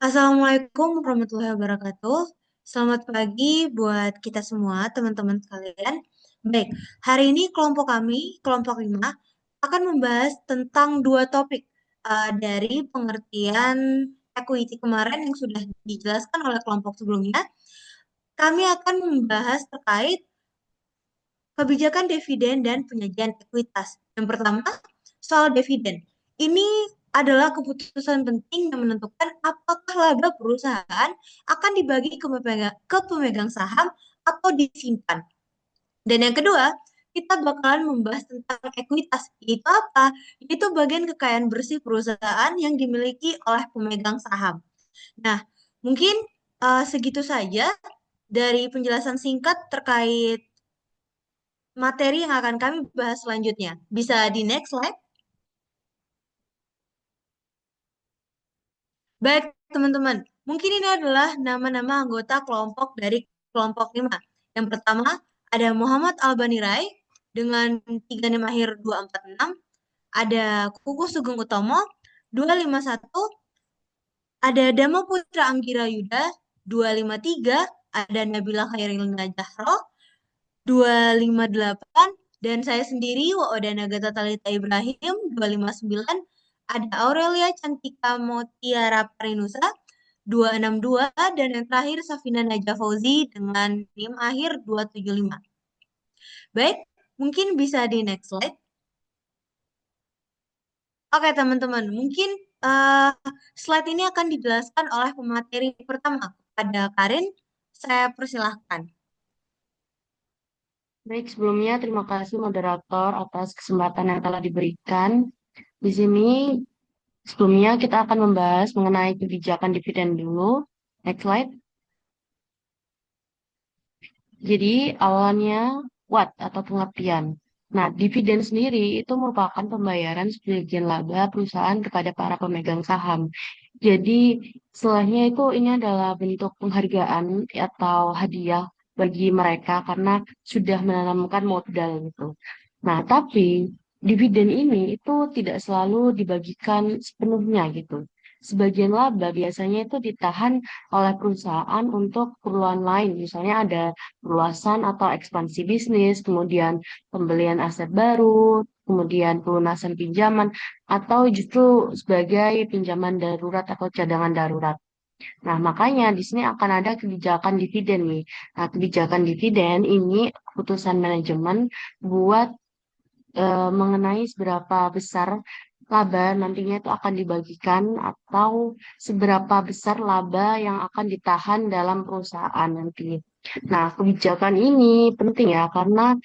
Assalamualaikum warahmatullahi wabarakatuh. Selamat pagi buat kita semua, teman-teman sekalian. Baik, hari ini kelompok kami, kelompok 5, akan membahas tentang dua topik dari pengertian equity kemarin yang sudah dijelaskan oleh kelompok sebelumnya. Kami akan membahas terkait kebijakan dividen dan penyajian ekuitas. Yang pertama, soal dividen. Ini adalah keputusan penting yang menentukan apakah laba perusahaan akan dibagi ke pemegang saham atau disimpan. Dan yang kedua, kita bakalan membahas tentang ekuitas. Itu apa? Itu bagian kekayaan bersih perusahaan yang dimiliki oleh pemegang saham. Nah, mungkin segitu saja dari penjelasan singkat terkait materi yang akan kami bahas selanjutnya. Bisa di next slide. Baik, teman-teman. Mungkin ini adalah nama-nama anggota kelompok dari kelompok 5. Yang pertama, ada Muhammad Albani Rai dengan 3 NIM akhir 246. Ada Kuku Sugeng Utomo 251. Ada Dama Putra Anggira Yuda 253. Ada Nabila Khairil Jahro 258, dan saya sendiri Waodana Gata Talita Ibrahim 259, ada Aurelia Cantika Motiara Parinusa 262, dan yang terakhir Safina Najah Fauzi dengan NIM akhir 275. Baik, mungkin bisa di next slide. Oke teman-teman, mungkin eh, slide ini akan dijelaskan oleh pemateri pertama pada Karin. Saya persilahkan. Baik, sebelumnya terima kasih moderator atas kesempatan yang telah diberikan. Di sini sebelumnya kita akan membahas mengenai kebijakan dividen dulu. Next slide. Jadi awalnya what atau pengertian. Nah, dividen sendiri itu merupakan pembayaran sebagian laba perusahaan kepada para pemegang saham. Jadi istilahnya itu ini adalah bentuk penghargaan atau hadiah bagi mereka karena sudah menanamkan modal gitu. Nah, tapi dividen ini itu tidak selalu dibagikan sepenuhnya gitu. Sebagian laba biasanya itu ditahan oleh perusahaan untuk keperluan lain. Misalnya ada perluasan atau ekspansi bisnis, kemudian pembelian aset baru, kemudian pelunasan pinjaman, atau justru sebagai pinjaman darurat atau cadangan darurat. Nah, makanya di sini akan ada kebijakan dividen nih. Nah, kebijakan dividen ini keputusan manajemen buat mengenai seberapa besar laba nantinya itu akan dibagikan atau seberapa besar laba yang akan ditahan dalam perusahaan nanti. Nah, kebijakan ini penting ya karena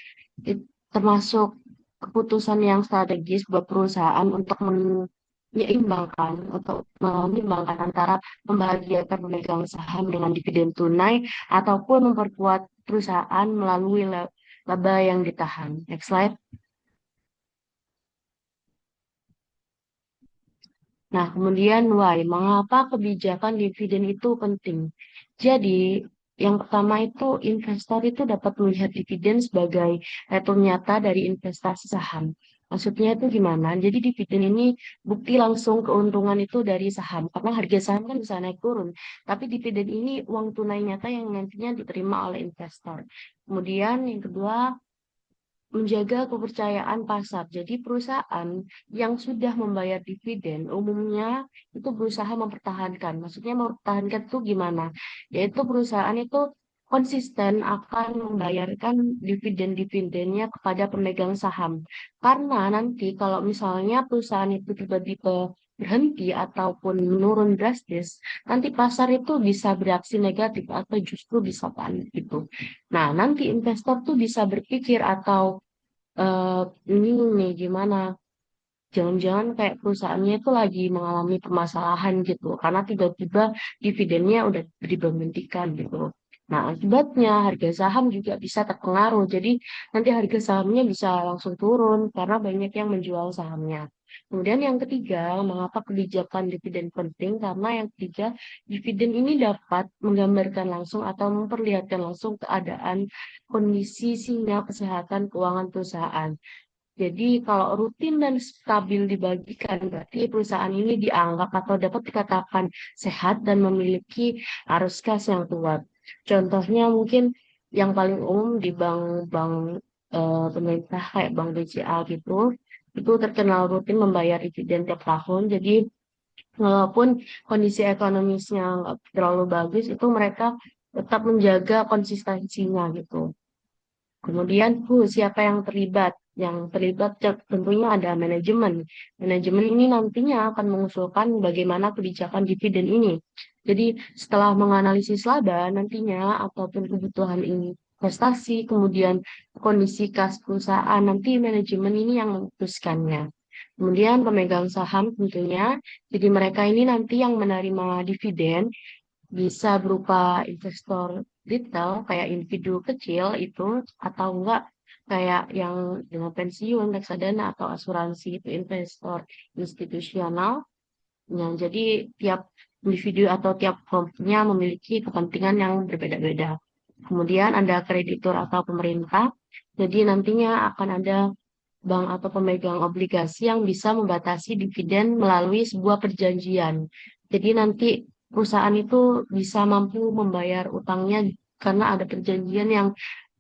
termasuk keputusan yang strategis buat perusahaan untuk menyeimbangkan atau menimbangkan antara membahagiakan pemegang saham dengan dividen tunai ataupun memperkuat perusahaan melalui laba yang ditahan. Next slide. Nah, kemudian why? Mengapa kebijakan dividen itu penting? Jadi, yang pertama itu investor itu dapat melihat dividen sebagai return nyata dari investasi saham. Maksudnya itu gimana? Jadi dividen ini bukti langsung keuntungan itu dari saham. Karena harga saham kan bisa naik turun. Tapi dividen ini uang tunai nyata yang nantinya diterima oleh investor. Kemudian yang kedua, menjaga kepercayaan pasar. Jadi perusahaan yang sudah membayar dividen umumnya itu berusaha mempertahankan. Maksudnya mempertahankan itu gimana? Yaitu perusahaan itu konsisten akan membayarkan dividen-dividennya kepada pemegang saham. Karena nanti kalau misalnya perusahaan itu tiba-tiba berhenti ataupun menurun drastis, nanti pasar itu bisa bereaksi negatif atau justru bisa panik gitu. Nah, nanti investor tuh bisa berpikir atau eh ini nih gimana? Jangan-jangan kayak perusahaannya itu lagi mengalami permasalahan gitu, karena tiba-tiba dividennya udah diberhentikan gitu. Nah, akibatnya harga saham juga bisa terpengaruh. Jadi nanti harga sahamnya bisa langsung turun karena banyak yang menjual sahamnya. Kemudian yang ketiga, mengapa kebijakan dividen penting? Karena yang ketiga, dividen ini dapat menggambarkan langsung atau memperlihatkan langsung keadaan kondisi sinyal kesehatan keuangan perusahaan. Jadi kalau rutin dan stabil dibagikan, berarti perusahaan ini dianggap atau dapat dikatakan sehat dan memiliki arus kas yang kuat. Contohnya mungkin yang paling umum di bank-bank pemerintah kayak Bank BCA gitu, itu terkenal rutin membayar dividen tiap tahun. Jadi walaupun kondisi ekonomisnya nggak terlalu bagus, itu mereka tetap menjaga konsistensinya gitu. Kemudian siapa yang terlibat? Yang terlibat tentunya ada manajemen. Manajemen ini nantinya akan mengusulkan bagaimana kebijakan dividen ini. Jadi setelah menganalisis laba nantinya ataupun kebutuhan investasi, kemudian kondisi kas perusahaan, nanti manajemen ini yang memutuskannya. Kemudian pemegang saham tentunya, jadi mereka ini nanti yang menerima dividen bisa berupa investor retail kayak individu kecil itu atau enggak kayak yang dengan pensiun, reksadana atau asuransi itu investor institusional. Nah, jadi tiap individu atau tiap kelompoknya memiliki kepentingan yang berbeda-beda. Kemudian ada kreditur atau pemerintah. Jadi nantinya akan ada bank atau pemegang obligasi yang bisa membatasi dividen melalui sebuah perjanjian. Jadi nanti perusahaan itu bisa mampu membayar utangnya karena ada perjanjian yang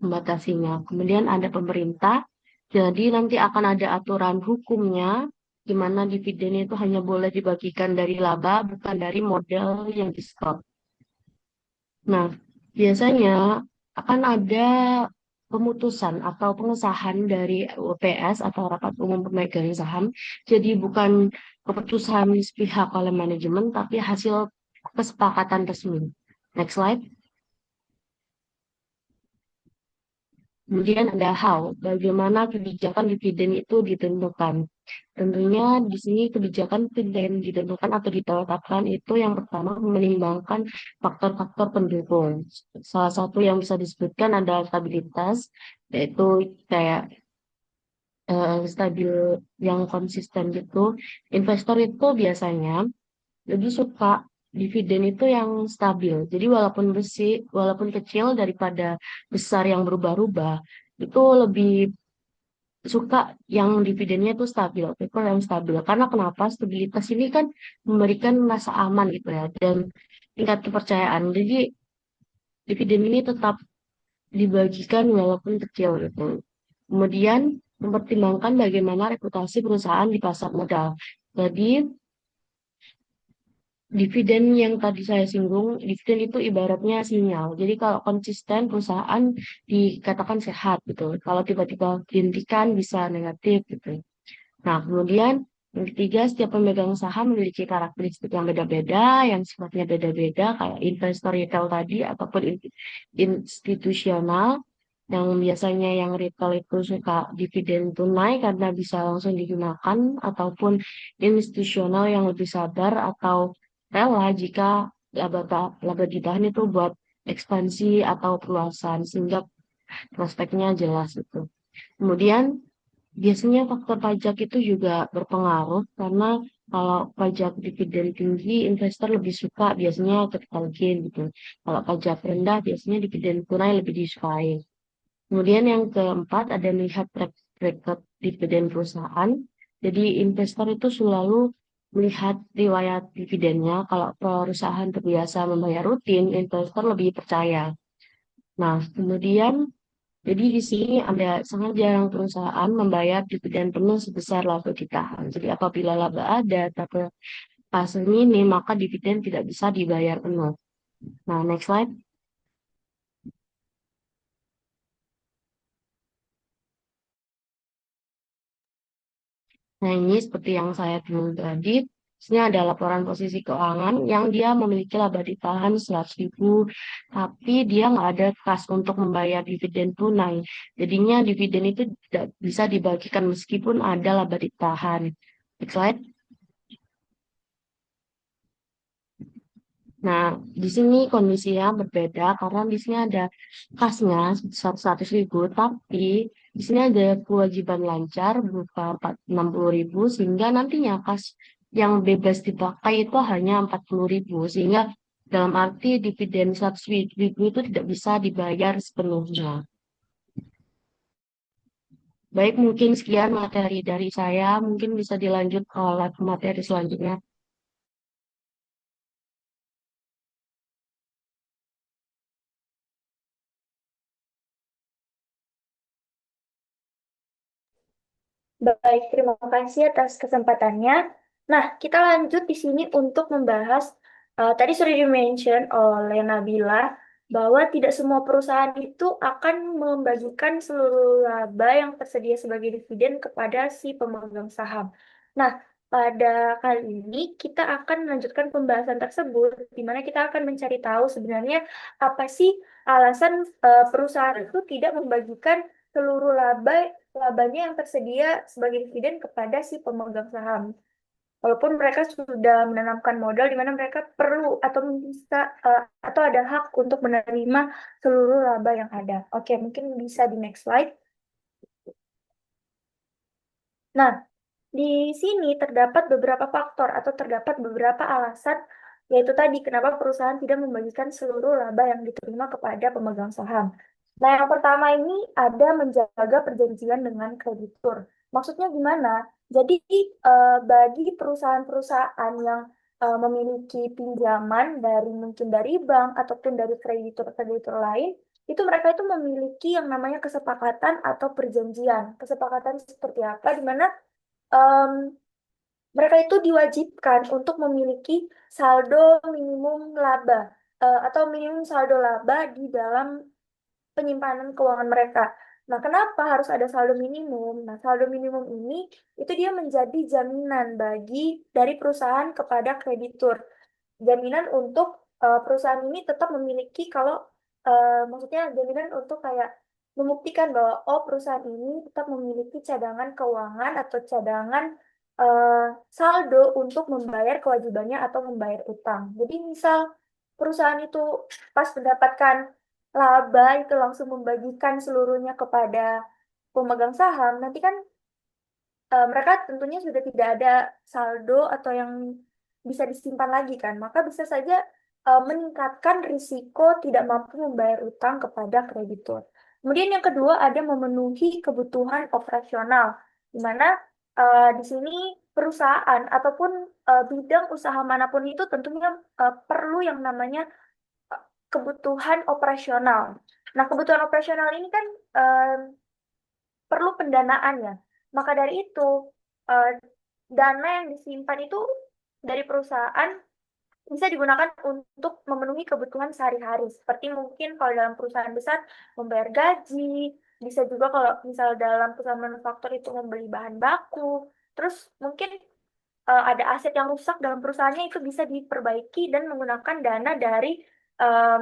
membatasinya. Kemudian ada pemerintah, jadi nanti akan ada aturan hukumnya di mana dividen itu hanya boleh dibagikan dari laba, bukan dari modal yang di-store. Nah, biasanya akan ada pemutusan atau pengesahan dari UPS atau Rapat Umum Pemegang Saham. Jadi bukan keputusan sepihak oleh manajemen, tapi hasil kesepakatan resmi. Next slide. Kemudian ada how, bagaimana kebijakan dividen itu ditentukan. Tentunya di sini kebijakan dividen ditentukan atau ditetapkan itu yang pertama menimbangkan faktor-faktor pendukung. Salah satu yang bisa disebutkan adalah stabilitas, yaitu kayak stabil yang konsisten gitu. Investor itu biasanya lebih suka dividen itu yang stabil. Jadi walaupun kecil daripada besar yang berubah-ubah, itu lebih suka yang dividennya itu stabil, people yang stabil. Karena kenapa? Stabilitas ini kan memberikan rasa aman gitu ya, dan tingkat kepercayaan. Jadi dividen ini tetap dibagikan walaupun kecil gitu. Kemudian mempertimbangkan bagaimana reputasi perusahaan di pasar modal. Jadi dividen yang tadi saya singgung, dividen itu ibaratnya sinyal. Jadi kalau konsisten perusahaan dikatakan sehat gitu. Kalau tiba-tiba dihentikan bisa negatif gitu. Nah, kemudian yang ketiga, setiap pemegang saham memiliki karakteristik yang beda-beda, yang sifatnya beda-beda, kayak investor retail tadi ataupun institusional. Yang biasanya yang retail itu suka dividen tunai karena bisa langsung digunakan, ataupun institusional yang lebih sabar atau rela jika laba ditahan itu buat ekspansi atau perluasan, sehingga prospeknya jelas itu. Kemudian biasanya faktor pajak itu juga berpengaruh karena kalau pajak dividen tinggi, investor lebih suka biasanya capital gain gitu. Kalau pajak rendah, biasanya dividen tunai lebih disukai. Kemudian yang keempat ada melihat track record dividen perusahaan. Jadi investor itu selalu melihat riwayat dividennya. Kalau perusahaan terbiasa membayar rutin, investor lebih percaya. Nah, kemudian jadi di sini ada sangat jarang perusahaan membayar dividen penuh sebesar laba ditahan. Jadi apabila laba ada, tapi pas ini maka dividen tidak bisa dibayar penuh. Nah, next slide. Nah, ini seperti yang saya bilang tadi, ini ada laporan posisi keuangan yang dia memiliki laba ditahan 100.000, tapi dia nggak ada kas untuk membayar dividen tunai. Jadinya dividen itu tidak bisa dibagikan meskipun ada laba ditahan. Next slide. Nah, di sini kondisinya berbeda karena di sini ada kasnya 100.000, tapi di sini ada kewajiban lancar berupa 60.000 sehingga nantinya kas yang bebas dipakai itu hanya 40.000 sehingga dalam arti dividen 100.000 itu tidak bisa dibayar sepenuhnya. Baik, mungkin sekian materi dari saya. Mungkin bisa dilanjut oleh materi selanjutnya. Baik, terima kasih atas kesempatannya. Nah, kita lanjut di sini untuk membahas, tadi sudah di-mention oleh Nabila, bahwa tidak semua perusahaan itu akan membagikan seluruh laba yang tersedia sebagai dividen kepada si pemegang saham. Nah, pada kali ini kita akan melanjutkan pembahasan tersebut, di mana kita akan mencari tahu sebenarnya apa sih alasan perusahaan itu tidak membagikan seluruh labanya yang tersedia sebagai dividen kepada si pemegang saham. Walaupun mereka sudah menanamkan modal di mana mereka perlu atau bisa atau ada hak untuk menerima seluruh laba yang ada. Oke, mungkin bisa di next slide. Nah, di sini terdapat beberapa faktor atau terdapat beberapa alasan, yaitu tadi kenapa perusahaan tidak membagikan seluruh laba yang diterima kepada pemegang saham. Nah, yang pertama ini ada menjaga perjanjian dengan kreditur. Maksudnya gimana? Jadi, bagi perusahaan-perusahaan yang memiliki pinjaman dari mungkin dari bank ataupun dari kreditur-kreditur lain, itu mereka itu memiliki yang namanya kesepakatan atau perjanjian. Kesepakatan seperti apa? Di mana em, mereka itu diwajibkan untuk memiliki saldo minimum laba atau minimum saldo laba di dalam penyimpanan keuangan mereka. Nah, kenapa harus ada saldo minimum? Nah, saldo minimum ini itu dia menjadi jaminan bagi dari perusahaan kepada kreditur, jaminan untuk perusahaan ini tetap memiliki kalau maksudnya jaminan untuk kayak membuktikan bahwa oh perusahaan ini tetap memiliki cadangan keuangan atau cadangan eh, saldo untuk membayar kewajibannya atau membayar utang. Jadi misal perusahaan itu pas mendapatkan laba itu langsung membagikan seluruhnya kepada pemegang saham, nanti kan mereka tentunya sudah tidak ada saldo atau yang bisa disimpan lagi kan, maka bisa saja meningkatkan risiko tidak mampu membayar utang kepada kreditur. Kemudian yang kedua ada memenuhi kebutuhan operasional, di mana di sini perusahaan ataupun bidang usaha manapun itu tentunya perlu yang namanya eh, kebutuhan operasional. Nah, kebutuhan operasional ini kan eh, perlu pendanaan ya. Maka dari itu, eh, dana yang disimpan itu dari perusahaan bisa digunakan untuk memenuhi kebutuhan sehari-hari. Seperti mungkin kalau dalam perusahaan besar membayar gaji, bisa juga kalau misal dalam perusahaan manufaktur itu membeli bahan baku. Terus mungkin ada aset yang rusak dalam perusahaannya itu bisa diperbaiki dan menggunakan dana dari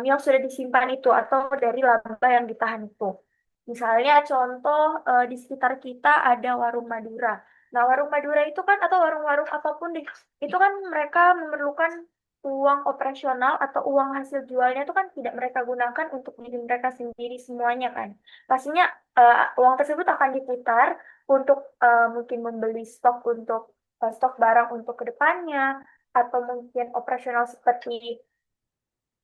yang sudah disimpan itu atau dari laba yang ditahan itu. Misalnya contoh di sekitar kita ada warung Madura. Nah, warung Madura itu kan atau warung-warung apapun deh, itu kan mereka memerlukan uang operasional atau uang hasil jualnya itu kan tidak mereka gunakan untuk diri mereka sendiri semuanya kan. Pastinya uang tersebut akan diputar untuk mungkin membeli stok untuk stok barang untuk kedepannya, atau mungkin operasional seperti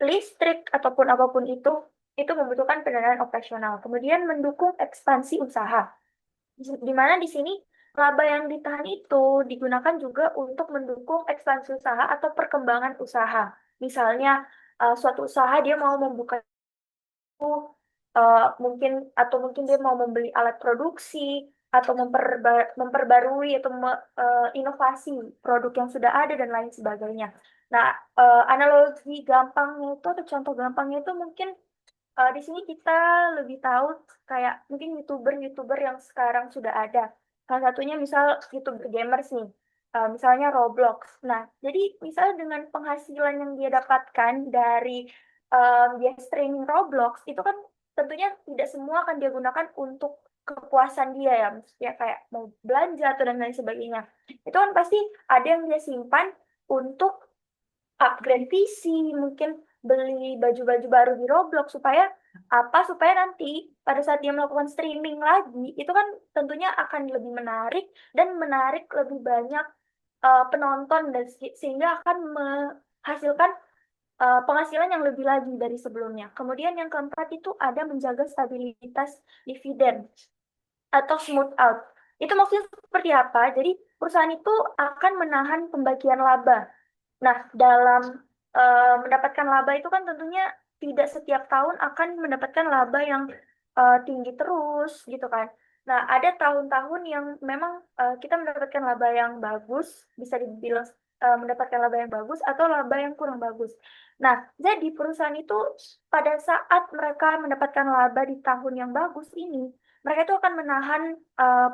listrik ataupun apapun itu membutuhkan pendanaan operasional. Kemudian mendukung ekspansi usaha, di mana di sini laba yang ditahan itu digunakan juga untuk mendukung ekspansi usaha atau perkembangan usaha. Misalnya suatu usaha dia mau membuka mungkin atau mungkin dia mau membeli alat produksi atau memperbarui atau inovasi produk yang sudah ada dan lain sebagainya. Nah, analogi gampangnya itu atau contoh gampangnya itu mungkin di sini kita lebih tahu kayak mungkin YouTuber-YouTuber yang sekarang sudah ada. Salah satunya misal YouTuber gamers nih. Misalnya Roblox. Nah, jadi misal dengan penghasilan yang dia dapatkan dari dia streaming Roblox, itu kan tentunya tidak semua akan dia gunakan untuk kepuasan dia ya. Maksudnya kayak mau belanja atau dan lain sebagainya. Itu kan pasti ada yang dia simpan untuk upgrade PC, mungkin beli baju-baju baru di Roblox supaya apa? Supaya nanti pada saat dia melakukan streaming lagi, itu kan tentunya akan lebih menarik dan menarik lebih banyak penonton dan sehingga akan menghasilkan penghasilan yang lebih lagi dari sebelumnya. Kemudian yang keempat itu ada menjaga stabilitas dividen. atau smooth out. Itu maksudnya seperti apa? Jadi perusahaan itu akan menahan pembagian laba. Nah, dalam mendapatkan laba itu kan tentunya tidak setiap tahun akan mendapatkan laba yang tinggi terus gitu kan. Nah, ada tahun-tahun yang memang kita mendapatkan laba yang bagus, bisa dibilang mendapatkan laba yang bagus atau laba yang kurang bagus. Nah, jadi perusahaan itu pada saat mereka mendapatkan laba di tahun yang bagus ini, mereka itu akan menahan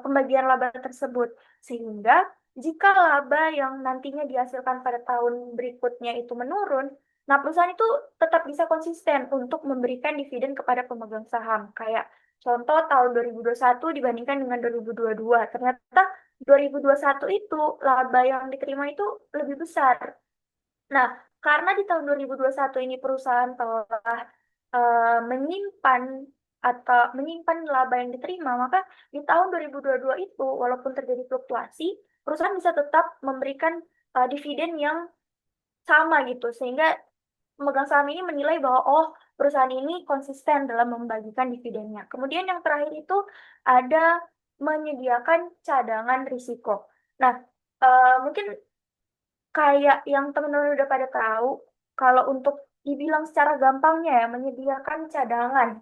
pembagian laba tersebut sehingga jika laba yang nantinya dihasilkan pada tahun berikutnya itu menurun, nah perusahaan itu tetap bisa konsisten untuk memberikan dividen kepada pemegang saham. Kayak contoh tahun 2021 dibandingkan dengan 2022. Ternyata 2021 itu laba yang diterima itu lebih besar. Nah, karena di tahun 2021 ini perusahaan telah menyimpan atau menyimpan laba yang diterima, maka di tahun 2022 itu walaupun terjadi fluktuasi, perusahaan bisa tetap memberikan dividen yang sama gitu, sehingga pemegang saham ini menilai bahwa oh perusahaan ini konsisten dalam membagikan dividennya. Kemudian yang terakhir itu ada menyediakan cadangan risiko. Nah, mungkin kayak yang teman-teman udah pada tahu, kalau untuk dibilang secara gampangnya ya, menyediakan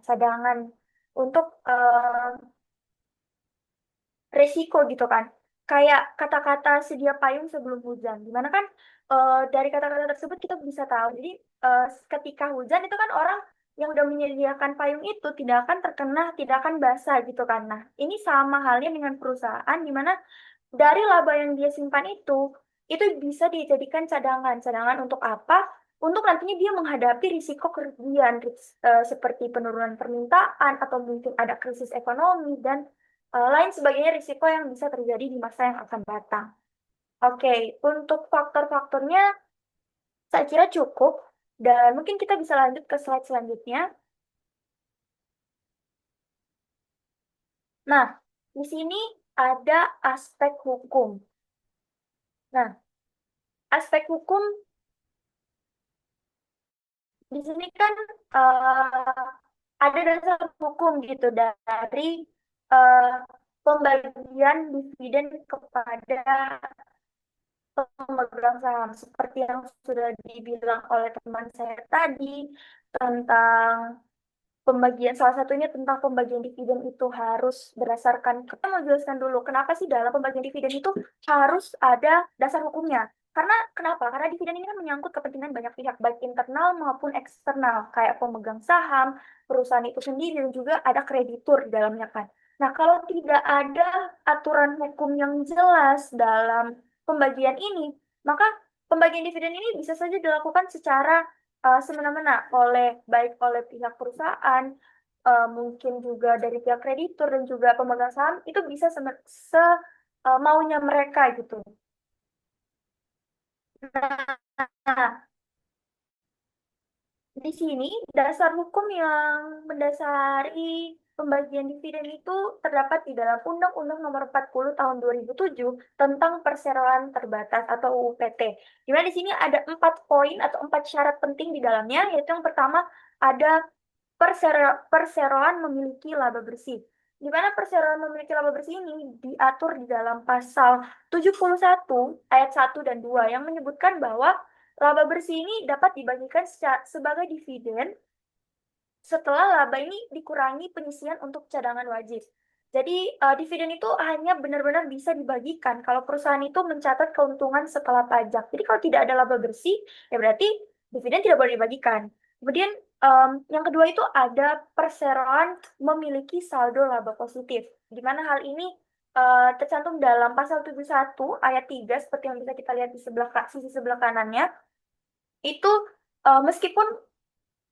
cadangan untuk resiko gitu kan. Kayak kata-kata sedia payung sebelum hujan. Dimana kan dari kata-kata tersebut kita bisa tahu. Jadi ketika hujan itu kan orang yang udah menyediakan payung itu tidak akan basah gitu kan. Nah, ini sama halnya dengan perusahaan di mana dari laba yang dia simpan itu bisa dijadikan cadangan. Cadangan untuk apa? Untuk nantinya dia menghadapi risiko kerugian seperti penurunan permintaan atau mungkin ada krisis ekonomi dan lain sebagainya risiko yang bisa terjadi di masa yang akan datang. Oke, untuk faktor-faktornya saya kira cukup dan mungkin kita bisa lanjut ke slide selanjutnya. Nah, di sini ada aspek hukum. Nah, aspek hukum di sini kan ada dasar hukum gitu dari uh, pembagian dividen kepada pemegang saham seperti yang sudah dibilang oleh teman saya tadi tentang pembagian, salah satunya tentang pembagian dividen itu harus berdasarkan, kita mau jelaskan dulu kenapa sih dalam pembagian dividen itu harus ada dasar hukumnya. Karena kenapa? Karena dividen ini kan menyangkut kepentingan banyak pihak, baik internal maupun eksternal, kayak pemegang saham, perusahaan itu sendiri, dan juga ada kreditur di dalamnya kan. Nah, kalau tidak ada aturan hukum yang jelas dalam pembagian ini, maka pembagian dividen ini bisa saja dilakukan secara semena-mena baik oleh pihak perusahaan, mungkin juga dari pihak kreditur dan juga pemegang saham itu bisa maunya mereka gitu. Nah, di sini dasar hukum yang mendasari pembagian dividen itu terdapat di dalam Undang-Undang Nomor 40 Tahun 2007 tentang perseroan terbatas atau UU PT. Di mana di sini ada 4 poin atau 4 syarat penting di dalamnya, yaitu yang pertama ada perseroan memiliki laba bersih. Di mana perseroan memiliki laba bersih ini diatur di dalam pasal 71 ayat 1 dan 2 yang menyebutkan bahwa laba bersih ini dapat dibagikan sebagai dividen setelah laba ini dikurangi penyisian untuk cadangan wajib. Jadi dividen itu hanya benar-benar bisa dibagikan kalau perusahaan itu mencatat keuntungan setelah pajak. Jadi kalau tidak ada laba bersih, ya berarti dividen tidak boleh dibagikan. Kemudian yang kedua itu ada perseroan memiliki saldo laba positif. Di mana hal ini tercantum dalam pasal 71 ayat 3 seperti yang bisa kita lihat di sisi sebelah kanannya. Itu meskipun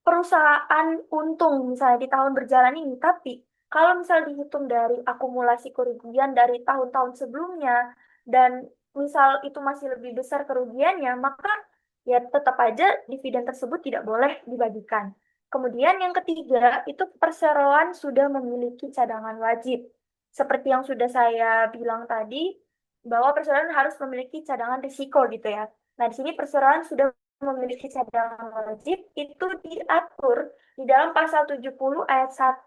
perusahaan untung misalnya di tahun berjalan ini, tapi kalau misalnya dihitung dari akumulasi kerugian dari tahun-tahun sebelumnya dan misal itu masih lebih besar kerugiannya, maka ya tetap aja dividen tersebut tidak boleh dibagikan. Kemudian yang ketiga itu perseroan sudah memiliki cadangan wajib. Seperti yang sudah saya bilang tadi, bahwa perseroan harus memiliki cadangan risiko gitu ya. Nah, di sini perseroan sudah memiliki cadangan wajib itu diatur di dalam pasal 70 ayat 1,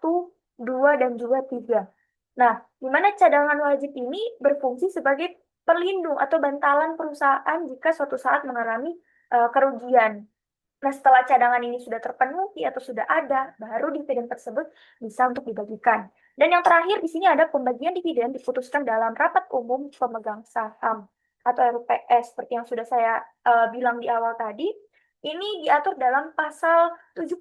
2, dan juga 3. Nah, di mana cadangan wajib ini berfungsi sebagai pelindung atau bantalan perusahaan jika suatu saat mengalami kerugian. Nah, setelah cadangan ini sudah terpenuhi atau sudah ada, baru dividen tersebut bisa untuk dibagikan. Dan yang terakhir di sini ada pembagian dividen diputuskan dalam rapat umum pemegang saham atau RUPS seperti yang sudah saya bilang di awal tadi. Ini diatur dalam pasal 71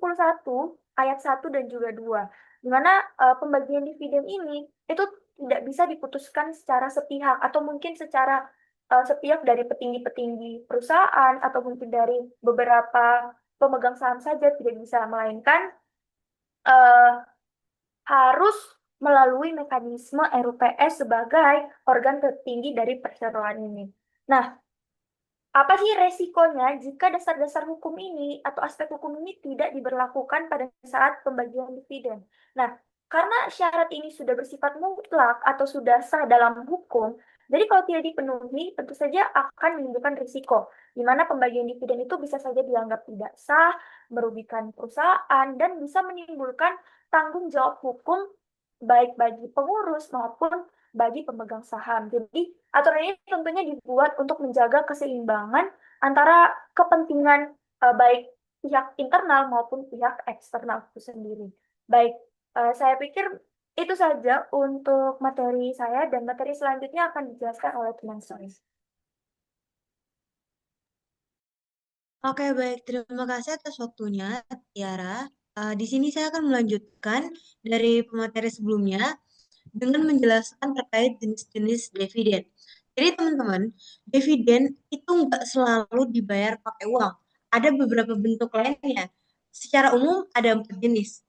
ayat 1 dan juga 2, di mana pembagian dividen ini itu tidak bisa diputuskan secara sepihak atau mungkin secara sepihak dari petinggi-petinggi perusahaan atau mungkin dari beberapa pemegang saham saja, tidak bisa, melainkan eh, harus melalui mekanisme RUPS sebagai organ tertinggi dari perseroan ini. Nah, apa sih resikonya jika dasar-dasar hukum ini atau aspek hukum ini tidak diberlakukan pada saat pembagian dividen? Nah, karena syarat ini sudah bersifat mutlak atau sudah sah dalam hukum, jadi kalau tidak dipenuhi, tentu saja akan menimbulkan risiko, di mana pembagian dividen itu bisa saja dianggap tidak sah, merugikan perusahaan, dan bisa menimbulkan tanggung jawab hukum baik bagi pengurus maupun bagi pemegang saham. Jadi, aturan ini tentunya dibuat untuk menjaga keseimbangan antara kepentingan baik pihak internal maupun pihak eksternal itu sendiri. Baik, saya pikir itu saja untuk materi saya dan materi selanjutnya akan dijelaskan oleh teman saya. Oke, baik. Terima kasih atas waktunya, Tiara. Di sini saya akan melanjutkan dari pemateri sebelumnya dengan menjelaskan terkait jenis-jenis dividen. Jadi teman-teman, dividen itu nggak selalu dibayar pakai uang. Ada beberapa bentuk lainnya. Secara umum ada 4 jenis.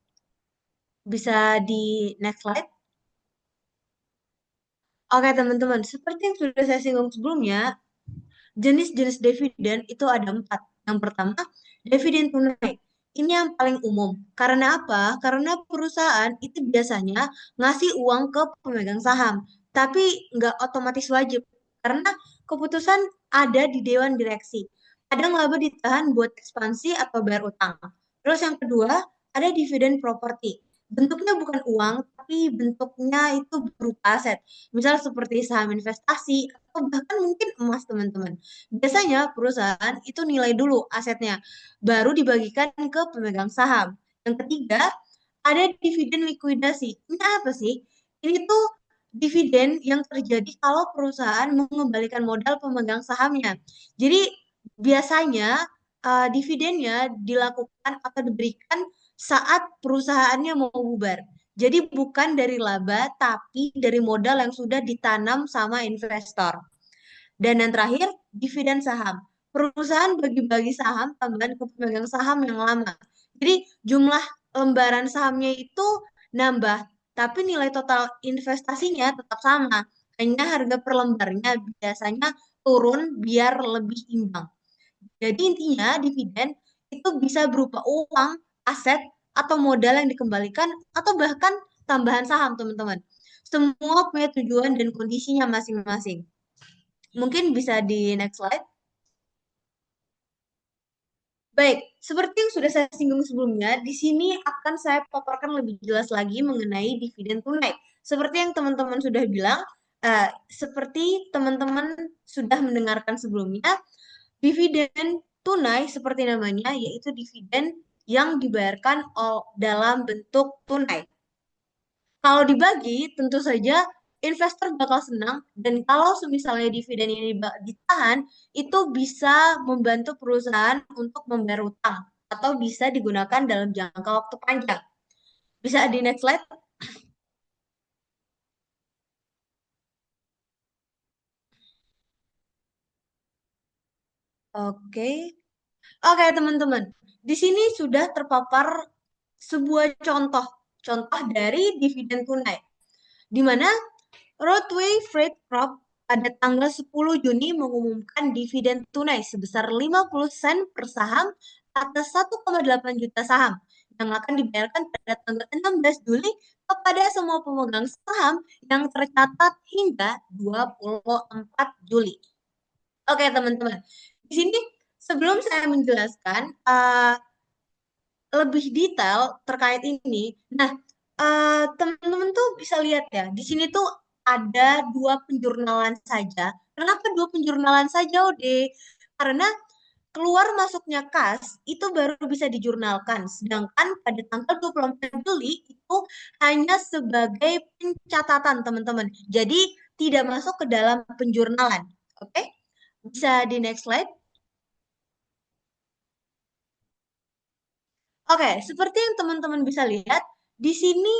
Bisa di next slide. Oke teman-teman, seperti yang sudah saya singgung sebelumnya, jenis-jenis dividen itu ada 4. Yang pertama, dividen tunai. Ini yang paling umum. Karena apa? Karena perusahaan itu biasanya ngasih uang ke pemegang saham, tapi nggak otomatis wajib. Karena keputusan ada di dewan direksi. Kadang laba ditahan buat ekspansi atau bayar utang. Terus yang kedua, ada dividen properti. Bentuknya bukan uang, tapi bentuknya itu berupa aset. Misal seperti saham investasi atau bahkan mungkin emas, teman-teman. Biasanya perusahaan itu nilai dulu asetnya, baru dibagikan ke pemegang saham. Yang ketiga, ada dividen likuidasi. Ini apa sih? Ini tuh dividen yang terjadi kalau perusahaan mengembalikan modal pemegang sahamnya. Jadi biasanya dividennya dilakukan atau diberikan saat perusahaannya mau bubar. Jadi bukan dari laba, tapi dari modal yang sudah ditanam sama investor. Dan yang terakhir, dividen saham. Perusahaan bagi-bagi saham tambahan ke pemegang saham yang lama. Jadi jumlah lembaran sahamnya itu nambah, tapi nilai total investasinya tetap sama. Hanya harga per lembarnya biasanya turun biar lebih imbang. Jadi intinya dividen itu bisa berupa uang, aset, atau modal yang dikembalikan, atau bahkan tambahan saham, teman-teman. Semua punya tujuan dan kondisinya masing-masing. Mungkin bisa di next slide. Baik, seperti yang sudah saya singgung sebelumnya, di sini akan saya paparkan lebih jelas lagi mengenai dividen tunai. Seperti yang teman-teman sudah bilang, seperti teman-teman sudah mendengarkan sebelumnya, dividen tunai seperti namanya, yaitu dividen yang dibayarkan dalam bentuk tunai. Kalau dibagi, tentu saja investor bakal senang dan kalau misalnya dividen ini ditahan, itu bisa membantu perusahaan untuk membayar utang atau bisa digunakan dalam jangka waktu panjang. Bisa di next slide? Oke. Oke, teman-teman. Di sini sudah terpapar sebuah contoh dari dividen tunai, di mana Roadway Freight Corp pada tanggal 10 Juni mengumumkan dividen tunai sebesar 50 sen per saham atas 1,8 juta saham yang akan dibayarkan pada tanggal 16 Juli kepada semua pemegang saham yang tercatat hingga 24 Juli. Oke, teman-teman. Di sini sebelum saya menjelaskan lebih detail terkait ini, nah Teman-teman tuh bisa lihat ya, di sini tuh ada dua penjurnalan saja. Kenapa dua penjurnalan saja, Ode? Karena keluar masuknya kas itu baru bisa dijurnalkan. Sedangkan pada tanggal 24 Juli itu hanya sebagai pencatatan, teman-teman. Jadi tidak masuk ke dalam penjurnalan. Oke? Bisa di next slide. Oke, seperti yang teman-teman bisa lihat, di sini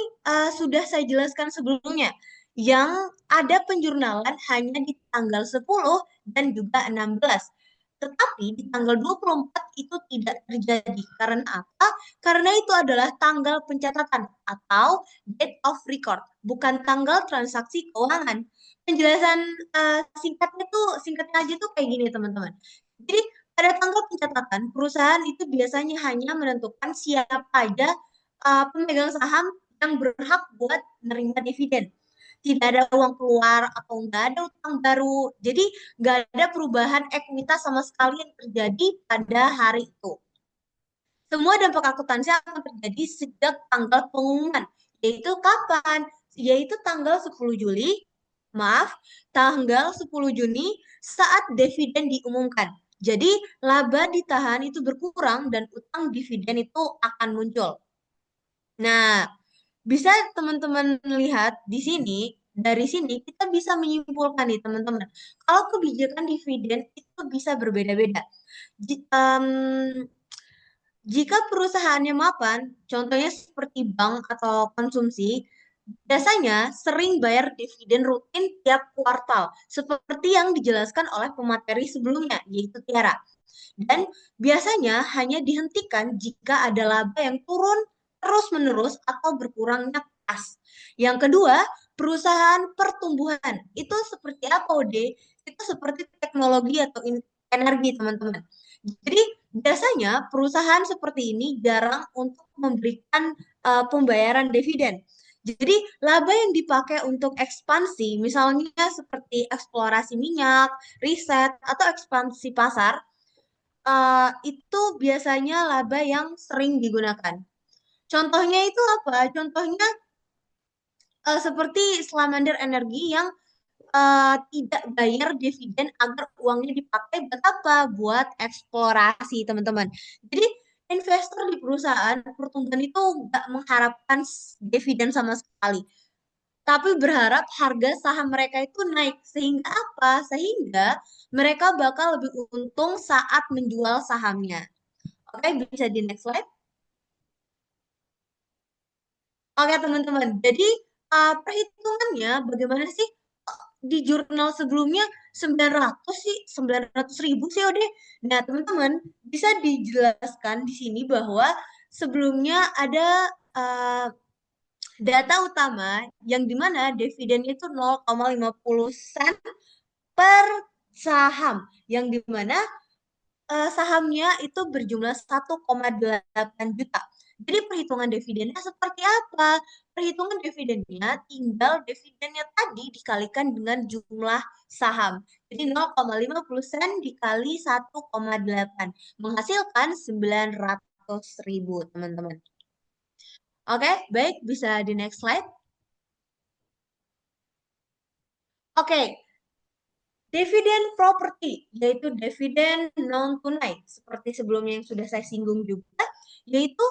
sudah saya jelaskan sebelumnya, yang ada penjurnalan hanya di tanggal 10 dan juga 16. Tetapi di tanggal 24 itu tidak terjadi. Karena apa? Karena itu adalah tanggal pencatatan atau date of record, bukan tanggal transaksi keuangan. Penjelasan singkatnya aja tuh kayak gini, teman-teman. Jadi pada tanggal pencatatan, perusahaan itu biasanya hanya menentukan siapa aja pemegang saham yang berhak buat menerima dividen. Tidak ada uang keluar atau nggak ada utang baru. Jadi nggak ada perubahan ekuitas sama sekali yang terjadi pada hari itu. Semua dampak akuntansi akan terjadi sejak tanggal pengumuman, yaitu kapan? Yaitu tanggal 10 Juli, maaf, tanggal 10 Juni saat dividen diumumkan. Jadi laba ditahan itu berkurang dan utang dividen itu akan muncul. Nah, bisa teman-teman lihat di sini, dari sini kita bisa menyimpulkan nih teman-teman, kalau kebijakan dividen itu bisa berbeda-beda. Jika perusahaannya mapan, contohnya seperti bank atau konsumsi, biasanya sering bayar dividen rutin tiap kuartal, seperti yang dijelaskan oleh pemateri sebelumnya, yaitu Tiara. Dan biasanya hanya dihentikan jika ada laba yang turun terus-menerus atau berkurangnya kas. Yang kedua, perusahaan pertumbuhan. Itu seperti apa, Ode? Itu seperti teknologi atau energi, teman-teman. Jadi, biasanya perusahaan seperti ini jarang untuk memberikan pembayaran dividen. Jadi, laba yang dipakai untuk ekspansi, misalnya seperti eksplorasi minyak, riset, atau ekspansi pasar, itu biasanya laba yang sering digunakan. Contohnya itu apa? Contohnya seperti Salamander Energi yang tidak bayar dividen agar uangnya dipakai buat apa? Buat eksplorasi, teman-teman. Jadi investor di perusahaan pertumbuhan itu nggak mengharapkan dividen sama sekali, tapi berharap harga saham mereka itu naik. Sehingga apa? Sehingga mereka bakal lebih untung saat menjual sahamnya. Oke, bisa di next slide. Oke, teman-teman. Jadi, perhitungannya bagaimana sih? Di jurnal sebelumnya 900 sih, 900 ribu sih, Ode. Nah, teman-teman, bisa dijelaskan di sini bahwa sebelumnya ada uh, data utama yang dimana dividennya itu 0,50 sen per saham, yang dimana sahamnya itu berjumlah 1,8 juta. Jadi perhitungan dividennya seperti apa? Perhitungan dividennya tinggal dividennya tadi dikalikan dengan jumlah saham. Jadi 0,50 sen dikali 1,8 menghasilkan 900 ribu, teman-teman. Oke, baik, bisa di next slide. Oke, dividen properti, yaitu dividen non-tunai, seperti sebelumnya yang sudah saya singgung juga, yaitu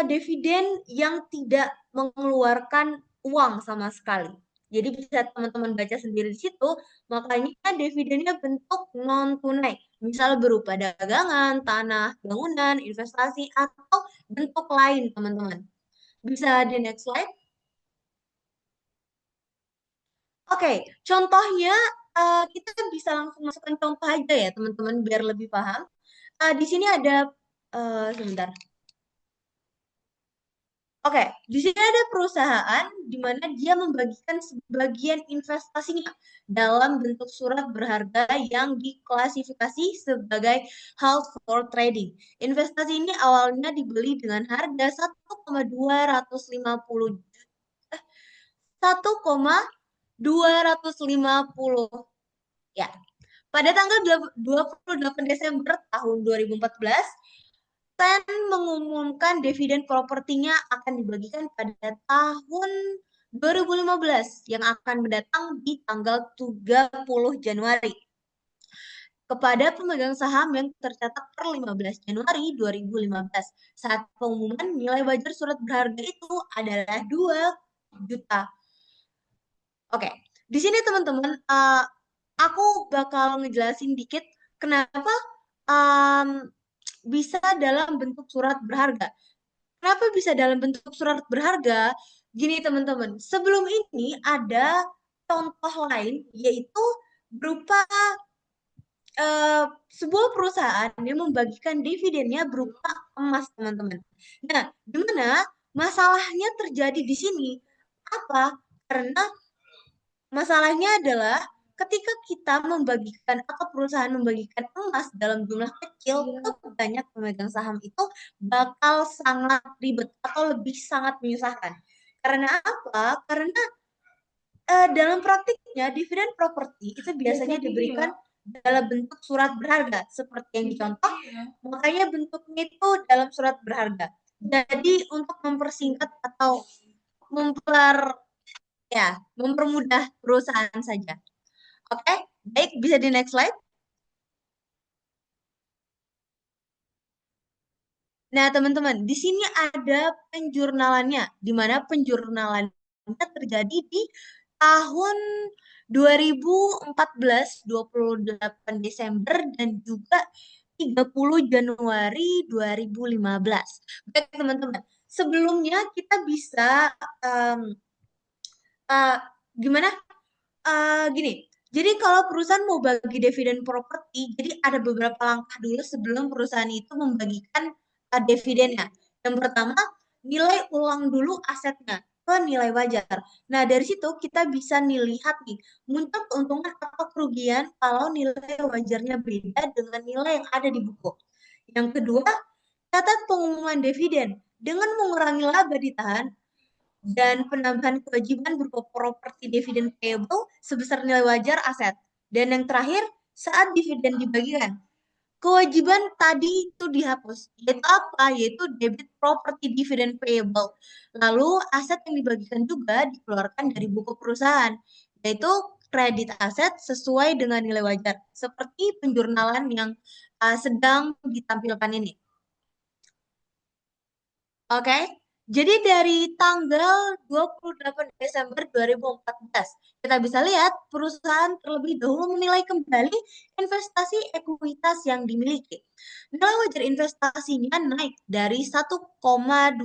dividen yang tidak mengeluarkan uang sama sekali. Jadi bisa teman-teman baca sendiri di situ, makanya dividennya bentuk non-tunai, misal berupa dagangan, tanah, bangunan, investasi, atau bentuk lain, teman-teman. Bisa di next slide. Oke, contohnya kita bisa langsung masukkan contoh aja ya teman-teman biar lebih paham. Di sini ada sebentar. Oke, di sini ada perusahaan di mana dia membagikan sebagian investasinya dalam bentuk surat berharga yang diklasifikasi sebagai held for trading. Investasi ini awalnya dibeli dengan harga 1,250 ya. Pada tanggal 28 Desember tahun 2014, mengumumkan dividen propertinya akan dibagikan pada tahun 2015 yang akan mendatang di tanggal 30 Januari kepada pemegang saham yang tercatat per 15 Januari 2015. Saat pengumuman nilai wajar surat berharga itu adalah 2 juta. Oke, di sini teman-teman, aku bakal ngejelasin dikit kenapa um, bisa dalam bentuk surat berharga. Kenapa bisa dalam bentuk surat berharga? Gini teman-teman, sebelum ini ada contoh lain yaitu berupa eh, sebuah perusahaan yang membagikan dividennya berupa emas teman-teman. Nah, gimana masalahnya terjadi di sini? Apa? Karena masalahnya adalah ketika kita membagikan atau perusahaan membagikan emas dalam jumlah kecil ke banyak pemegang saham itu bakal sangat ribet atau lebih sangat menyusahkan. Karena apa? Karena dalam praktiknya dividen properti itu biasanya diberikan dalam bentuk surat berharga seperti yang dicontoh, makanya bentuknya itu dalam surat berharga. Jadi untuk mempersingkat atau memper mempermudah perusahaan saja. Oke, baik, bisa di next slide. Nah, teman-teman, di sini ada penjurnalannya, di mana penjurnalannya terjadi di tahun 2014, 28 Desember, dan juga 30 Januari 2015. Baik, teman-teman, sebelumnya kita bisa um, uh, gimana? Gini, jadi kalau perusahaan mau bagi dividen properti, jadi ada beberapa langkah dulu sebelum perusahaan itu membagikan dividennya. Yang pertama, nilai ulang dulu asetnya ke nilai wajar. Nah, dari situ kita bisa nih lihat nih, muncul keuntungan atau kerugian kalau nilai wajarnya beda dengan nilai yang ada di buku. Yang kedua, catat pengumuman dividen. Dengan mengurangi laba ditahan, dan penambahan kewajiban berupa properti dividen payable sebesar nilai wajar aset. Dan yang terakhir, saat dividen dibagikan, kewajiban tadi itu dihapus. Yaitu apa? Yaitu debit property dividend payable. Lalu aset yang dibagikan juga dikeluarkan dari buku perusahaan, yaitu kredit aset sesuai dengan nilai wajar, seperti penjurnalan yang sedang ditampilkan ini. Oke, jadi dari tanggal 28 Desember 2014, kita bisa lihat perusahaan terlebih dahulu menilai kembali investasi ekuitas yang dimiliki. Nilai wajar investasinya naik dari 1,250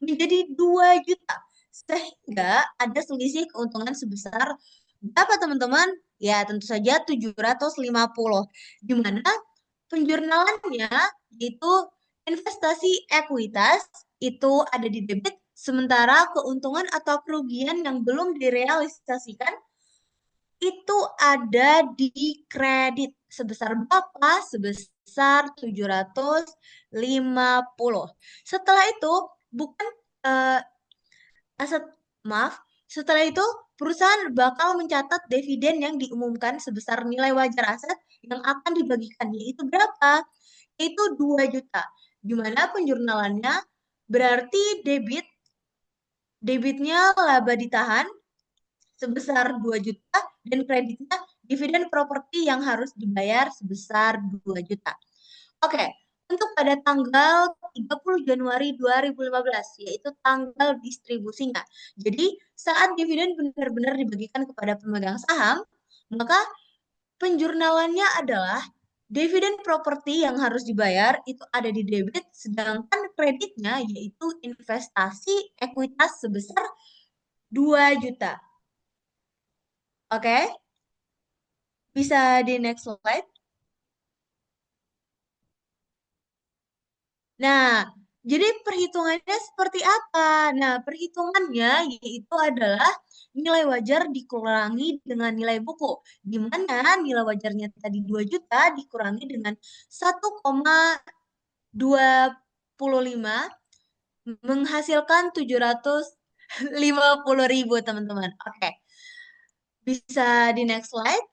menjadi 2 juta. Sehingga ada selisih keuntungan sebesar berapa teman-teman? Ya, tentu saja 750. Di mana penjurnalannya itu investasi ekuitas itu ada di debit, sementara keuntungan atau kerugian yang belum direalisasikan itu ada di kredit. Sebesar berapa? Sebesar 750. Setelah itu, bukan eh, aset, maaf, setelah itu perusahaan bakal mencatat dividen yang diumumkan sebesar nilai wajar aset yang akan dibagikan, yaitu berapa? Yaitu 2 juta. Di mana penjurnalannya berarti debitnya laba ditahan sebesar 2 juta dan kreditnya dividen properti yang harus dibayar sebesar 2 juta. Oke, untuk pada tanggal 30 Januari 2015, yaitu tanggal distribusinya. Jadi, saat dividen benar-benar dibagikan kepada pemegang saham, maka penjurnalannya adalah dividen properti yang harus dibayar itu ada di debit, sedangkan kreditnya yaitu investasi ekuitas sebesar 2 juta. Oke, bisa di next slide. Nah, jadi perhitungannya seperti apa? Nah, perhitungannya yaitu adalah nilai wajar dikurangi dengan nilai buku, di mana nilai wajarnya tadi 2 juta dikurangi dengan 1,255 menghasilkan 750.000 teman-teman. Oke, bisa di next slide.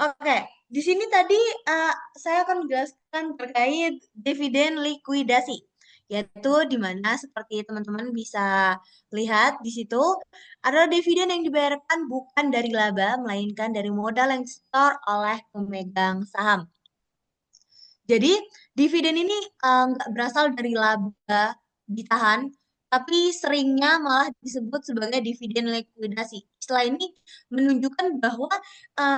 Oke, di sini tadi saya akan menjelaskan terkait dividen likuidasi, yaitu di mana seperti teman-teman bisa lihat di situ adalah dividen yang dibayarkan bukan dari laba, melainkan dari modal yang disetor oleh pemegang saham. Jadi dividen ini nggak berasal dari laba ditahan, tapi seringnya malah disebut sebagai dividen likuidasi. Istilah ini menunjukkan bahwa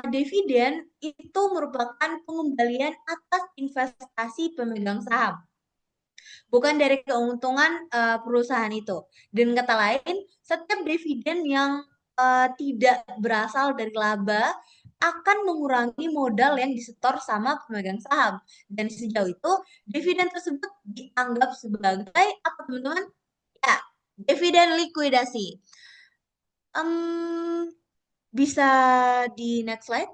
dividen itu merupakan pengembalian atas investasi pemegang saham, bukan dari keuntungan perusahaan itu. Dan kata lain, setiap dividen yang tidak berasal dari laba akan mengurangi modal yang disetor sama pemegang saham. Dan sejauh itu, dividen tersebut dianggap sebagai apa, teman-teman? Ya, dividen likuidasi. Em, bisa di next slide?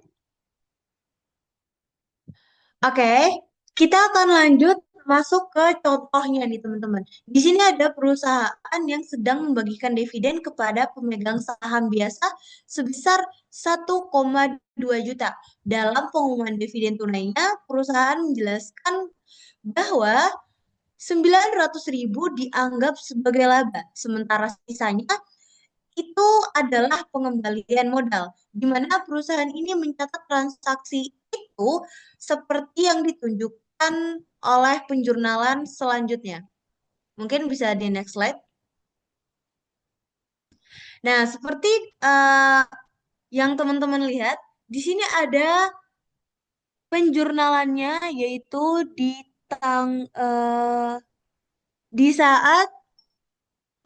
Oke, kita akan lanjut masuk ke contohnya nih teman-teman. Di sini ada perusahaan yang sedang membagikan dividen kepada pemegang saham biasa sebesar 1,2 juta. Dalam pengumuman dividen tunainya, perusahaan menjelaskan bahwa 900.000 dianggap sebagai laba, sementara sisanya itu adalah pengembalian modal, di mana perusahaan ini mencatat transaksi itu seperti yang ditunjukkan oleh penjurnalan selanjutnya. Mungkin bisa di next slide. Nah, seperti eh, yang teman-teman lihat, di sini ada penjurnalannya, yaitu di di saat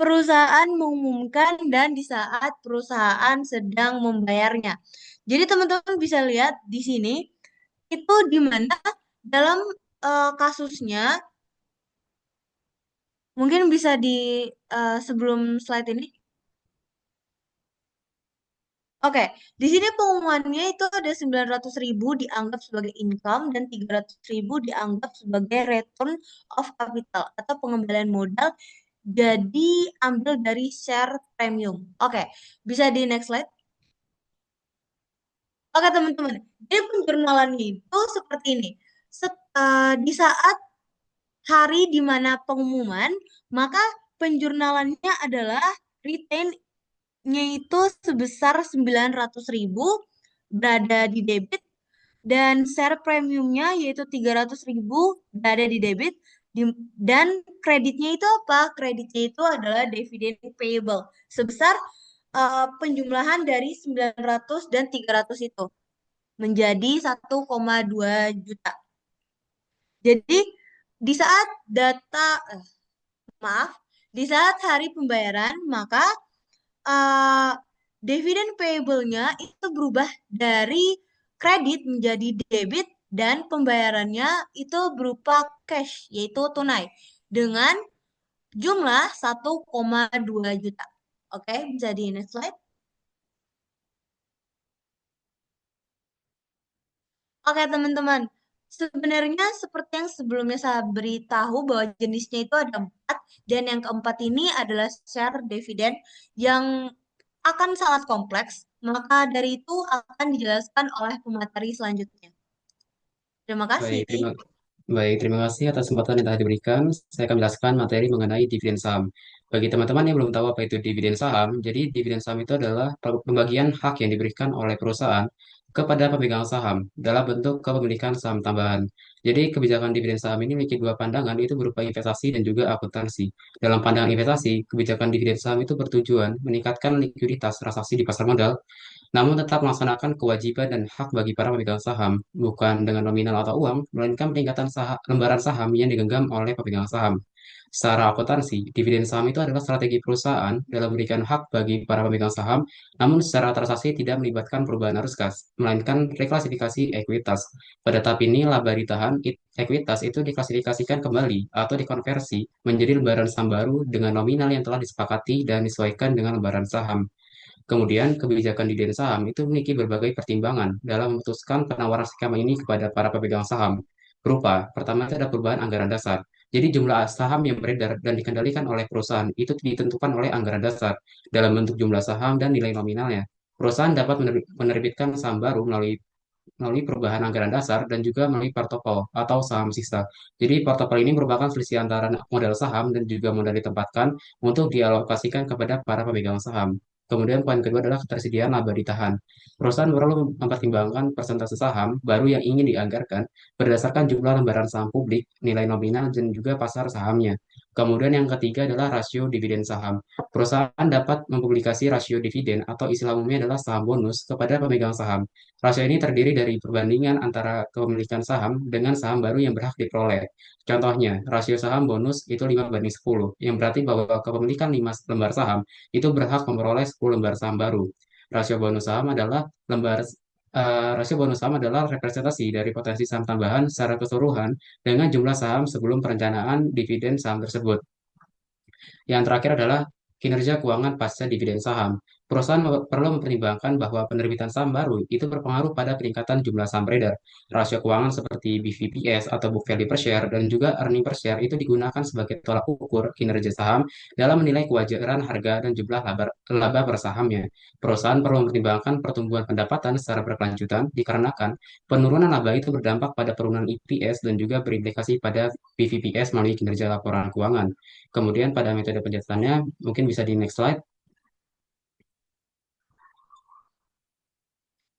perusahaan mengumumkan dan di saat perusahaan sedang membayarnya. Jadi teman-teman bisa lihat di sini itu di mana dalam kasusnya, mungkin bisa di sebelum slide ini. Oke, di sini pengumumannya itu ada 900.000 dianggap sebagai income dan 300.000 dianggap sebagai return of capital atau pengembalian modal jadi ambil dari share premium. Oke, bisa di next slide. Oke teman-teman, jadi penjurnalannya itu seperti ini. Di saat hari di mana pengumuman, maka penjurnalannya adalah retain-nya itu sebesar 900.000 berada di debit dan share premiumnya yaitu 300.000 berada di debit dan kreditnya itu apa? Kreditnya itu adalah dividen payable sebesar penjumlahan dari 900 dan 300 itu menjadi 1,2 juta. Jadi di saat data maaf, di saat hari pembayaran maka uh, dividen payable-nya itu berubah dari kredit menjadi debit dan pembayarannya itu berupa cash yaitu tunai dengan jumlah 1,2 juta. Oke, bisa di next slide. Oke, teman-teman. Sebenarnya seperti yang sebelumnya saya beritahu bahwa jenisnya itu ada empat, dan yang keempat ini adalah share dividen yang akan sangat kompleks, maka dari itu akan dijelaskan oleh pemateri selanjutnya. Terima kasih. Baik, terima kasih atas kesempatan yang telah diberikan. Saya akan menjelaskan materi mengenai dividen saham. Bagi teman-teman yang belum tahu apa itu dividen saham, jadi dividen saham itu adalah pembagian hak yang diberikan oleh perusahaan kepada pemegang saham dalam bentuk kepemilikan saham tambahan. Jadi kebijakan dividen saham ini memiliki dua pandangan, itu berupa investasi dan juga akuntansi. Dalam pandangan investasi, kebijakan dividen saham itu bertujuan meningkatkan likuiditas transaksi di pasar modal namun tetap melaksanakan kewajiban dan hak bagi para pemegang saham, bukan dengan nominal atau uang, melainkan peningkatan lembaran saham yang digenggam oleh pemegang saham. Secara akuntansi, dividen saham itu adalah strategi perusahaan dalam memberikan hak bagi para pemegang saham, namun secara transaksi tidak melibatkan perubahan arus kas, melainkan reklasifikasi ekuitas. Pada tahap ini, laba ditahan, ekuitas itu diklasifikasikan kembali atau dikonversi menjadi lembaran saham baru dengan nominal yang telah disepakati dan disesuaikan dengan lembaran saham. Kemudian, kebijakan dividen saham itu memiliki berbagai pertimbangan dalam memutuskan penawaran skema ini kepada para pemegang saham. Berupa, pertama itu ada perubahan anggaran dasar. Jadi jumlah saham yang beredar dan dikendalikan oleh perusahaan itu ditentukan oleh anggaran dasar dalam bentuk jumlah saham dan nilai nominalnya. Perusahaan dapat menerbitkan saham baru melalui perubahan anggaran dasar dan juga melalui portopol atau saham sisa. Jadi portopol ini merupakan selisih antara modal saham dan juga modal ditempatkan untuk dialokasikan kepada para pemegang saham. Kemudian poin kedua adalah ketersediaan laba ditahan. Perusahaan perlu mempertimbangkan persentase saham baru yang ingin dianggarkan berdasarkan jumlah lembaran saham publik, nilai nominal, dan juga pasar sahamnya. Kemudian yang ketiga adalah rasio dividen saham. Perusahaan dapat mempublikasi rasio dividen atau istilah umumnya adalah saham bonus kepada pemegang saham. Rasio ini terdiri dari perbandingan antara kepemilikan saham dengan saham baru yang berhak diperoleh. Contohnya, rasio saham bonus itu 5:10, yang berarti bahwa kepemilikan 5 lembar saham itu berhak memperoleh 10 lembar saham baru. Rasio bonus saham adalah rasio bonus saham adalah representasi dari potensi saham tambahan secara keseluruhan dengan jumlah saham sebelum perencanaan dividen saham tersebut. Yang terakhir adalah kinerja keuangan pasca dividen saham. Perusahaan perlu mempertimbangkan bahwa penerbitan saham baru itu berpengaruh pada peningkatan jumlah saham beredar. Rasio keuangan seperti BVPS atau book value per share dan juga earning per share itu digunakan sebagai tolak ukur kinerja saham dalam menilai kewajaran harga dan jumlah laba per sahamnya. Perusahaan perlu mempertimbangkan pertumbuhan pendapatan secara berkelanjutan dikarenakan penurunan laba itu berdampak pada penurunan EPS dan juga berimplikasi pada BVPS melalui kinerja laporan keuangan. Kemudian pada metode pencatatannya, mungkin bisa di next slide.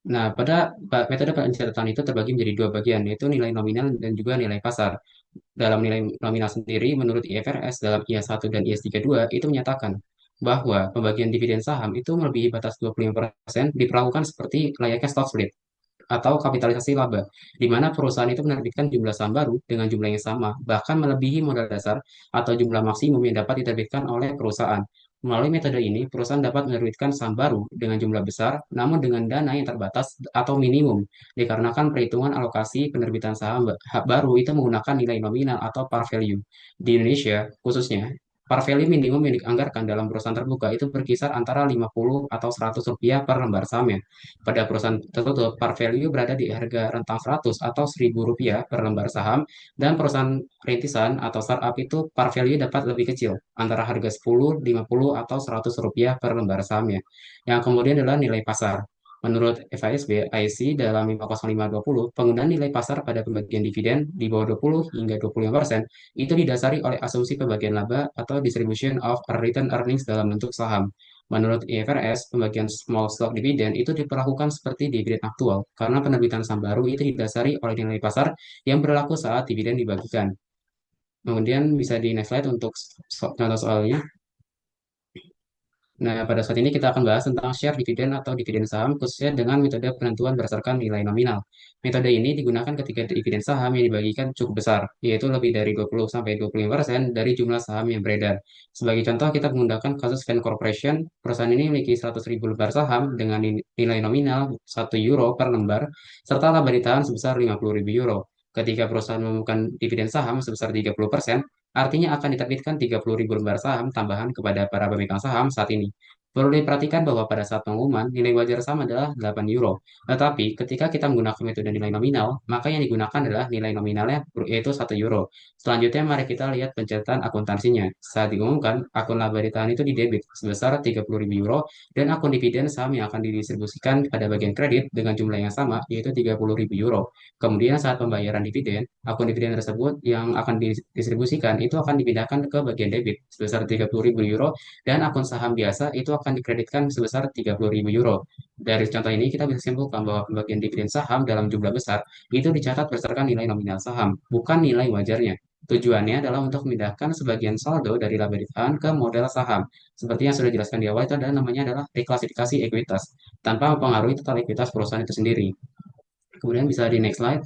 Nah, pada metode pencatatan itu terbagi menjadi dua bagian, yaitu nilai nominal dan juga nilai pasar. Dalam nilai nominal sendiri, menurut IFRS dalam IAS 1 dan IAS 32 itu menyatakan bahwa pembagian dividen saham itu melebihi batas 25% diperlakukan seperti layaknya stock split atau kapitalisasi laba, di mana perusahaan itu menerbitkan jumlah saham baru dengan jumlah yang sama, bahkan melebihi modal dasar atau jumlah maksimum yang dapat diterbitkan oleh perusahaan. Melalui metode ini, perusahaan dapat menerbitkan saham baru dengan jumlah besar, namun dengan dana yang terbatas atau minimum, dikarenakan perhitungan alokasi penerbitan saham baru itu menggunakan nilai nominal atau par value. Di Indonesia, khususnya, par value minimum yang dianggarkan dalam perusahaan terbuka itu berkisar antara 50 atau 100 rupiah per lembar sahamnya. Pada perusahaan tertutup, par value berada di harga rentang 100 atau 1000 rupiah per lembar saham, dan perusahaan rintisan atau startup itu par value dapat lebih kecil, antara harga 10, 50, atau 100 rupiah per lembar sahamnya. Yang kemudian adalah nilai pasar. Menurut FASB, IC dalam 50520, penggunaan nilai pasar pada pembagian dividen di bawah 20 hingga 25% itu didasari oleh asumsi pembagian laba atau distribution of return earnings dalam bentuk saham. Menurut IFRS, pembagian small stock dividend itu diperlakukan seperti dividen aktual karena penerbitan saham baru itu didasari oleh nilai pasar yang berlaku saat dividen dibagikan. Kemudian bisa di next slide untuk contoh soalnya. Nah, pada saat ini kita akan bahas tentang share dividen atau dividen saham khususnya dengan metode penentuan berdasarkan nilai nominal. Metode ini digunakan ketika dividen saham yang dibagikan cukup besar, yaitu lebih dari 20-25% dari jumlah saham yang beredar. Sebagai contoh, kita menggunakan kasus Fan Corporation. Perusahaan ini memiliki 100.000 lembar saham dengan nilai nominal 1 euro per lembar, serta laba ditahan sebesar 50.000 euro. Ketika perusahaan mengumumkan dividen saham sebesar 30%, artinya akan diterbitkan 30.000 lembar saham tambahan kepada para pemegang saham saat ini. Perlu diperhatikan bahwa pada saat pengumuman, nilai wajar saham adalah 8 euro. Tetapi ketika kita menggunakan metode nilai nominal, maka yang digunakan adalah nilai nominalnya yaitu 1 euro. Selanjutnya mari kita lihat pencatatan akuntansinya. Saat diumumkan, akun laba ditahan itu didebit sebesar 30.000 euro dan akun dividen saham yang akan didistribusikan pada bagian kredit dengan jumlah yang sama yaitu 30.000 euro. Kemudian saat pembayaran dividen, akun dividen tersebut yang akan didistribusikan itu akan dipindahkan ke bagian debit sebesar 30.000 euro dan akun saham biasa itu akan dikreditkan sebesar 30.000 euro. Dari contoh ini kita bisa simpulkan bahwa pembagian dividen saham dalam jumlah besar itu dicatat berdasarkan nilai nominal saham, bukan nilai wajarnya. Tujuannya adalah untuk memindahkan sebagian saldo dari laba ditahan ke modal saham. Seperti yang sudah dijelaskan di awal, itu adalah namanya adalah reklasifikasi ekuitas, tanpa mempengaruhi total ekuitas perusahaan itu sendiri. Kemudian bisa di next slide.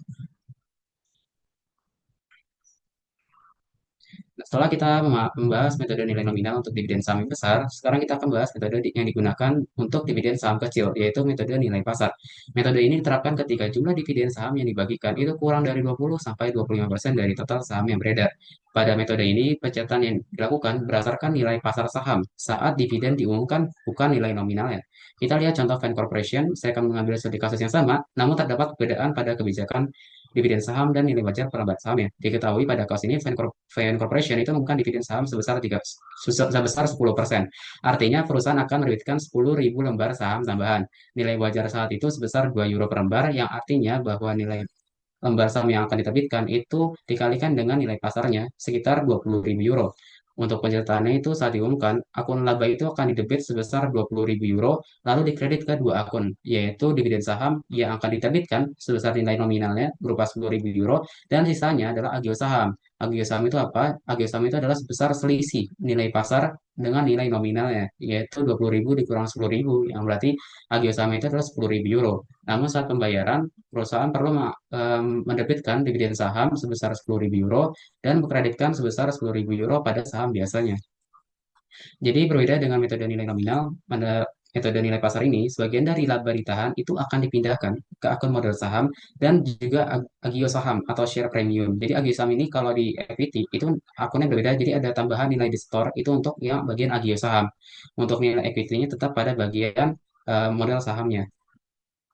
Setelah kita membahas metode nilai nominal untuk dividen saham yang besar, sekarang kita akan bahas metode yang digunakan untuk dividen saham kecil, yaitu metode nilai pasar. Metode ini diterapkan ketika jumlah dividen saham yang dibagikan itu kurang dari 20-25% dari total saham yang beredar. Pada metode ini, pencatatan yang dilakukan berdasarkan nilai pasar saham saat dividen diumumkan, bukan nilai nominalnya. Kita lihat contoh Fan Corporation, saya akan mengambil studi kasus yang sama, namun terdapat perbedaan pada kebijakan dividen saham dan nilai wajar perlembaran saham ya. Diketahui pada kasus ini Fan Corporation itu mengumumkan dividen saham sebesar 10%. Artinya perusahaan akan menerbitkan 10.000 lembar saham tambahan. Nilai wajar saat itu sebesar 2 euro per lembar yang artinya bahwa nilai lembar saham yang akan diterbitkan itu dikalikan dengan nilai pasarnya sekitar 20.000 euro. Untuk penceritaannya itu saat diumumkan, akun laba itu akan didebit sebesar 20.000 euro, lalu dikredit ke dua akun, yaitu dividen saham yang akan diterbitkan sebesar nilai nominalnya berupa 10.000 euro, dan sisanya adalah agio saham. Agio saham itu apa? Agio saham itu adalah sebesar selisih nilai pasar dengan nilai nominalnya, yaitu 20.000 dikurang 10.000, yang berarti agio saham itu adalah 10.000 euro. Namun saat pembayaran, perusahaan perlu menerbitkan dividen saham sebesar 10.000 euro dan mengkreditkan sebesar 10.000 euro pada saham biasanya. Jadi berbeda dengan metode nilai nominal, pada metode nilai pasar ini, sebagian dari laba ditahan itu akan dipindahkan ke akun modal saham dan juga agio saham atau share premium. Jadi agio saham ini kalau di equity itu akunnya berbeda, jadi ada tambahan nilai di store itu untuk yang bagian agio saham. Untuk nilai equity-nya tetap pada bagian modal sahamnya.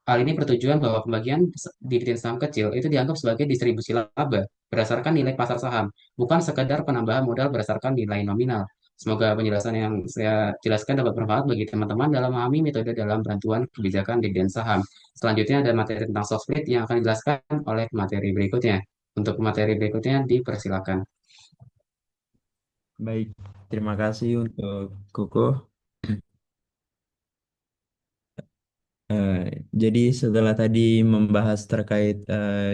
Hal ini bertujuan bahwa pembagian dividen saham kecil itu dianggap sebagai distribusi laba berdasarkan nilai pasar saham, bukan sekadar penambahan modal berdasarkan nilai nominal. Semoga penjelasan yang saya jelaskan dapat bermanfaat bagi teman-teman dalam memahami metode dalam bantuan kebijakan dividen saham. Selanjutnya ada materi tentang stock split yang akan dijelaskan oleh materi berikutnya. Untuk materi berikutnya dipersilakan. Baik, terima kasih untuk Koko. Eh, jadi setelah tadi membahas terkait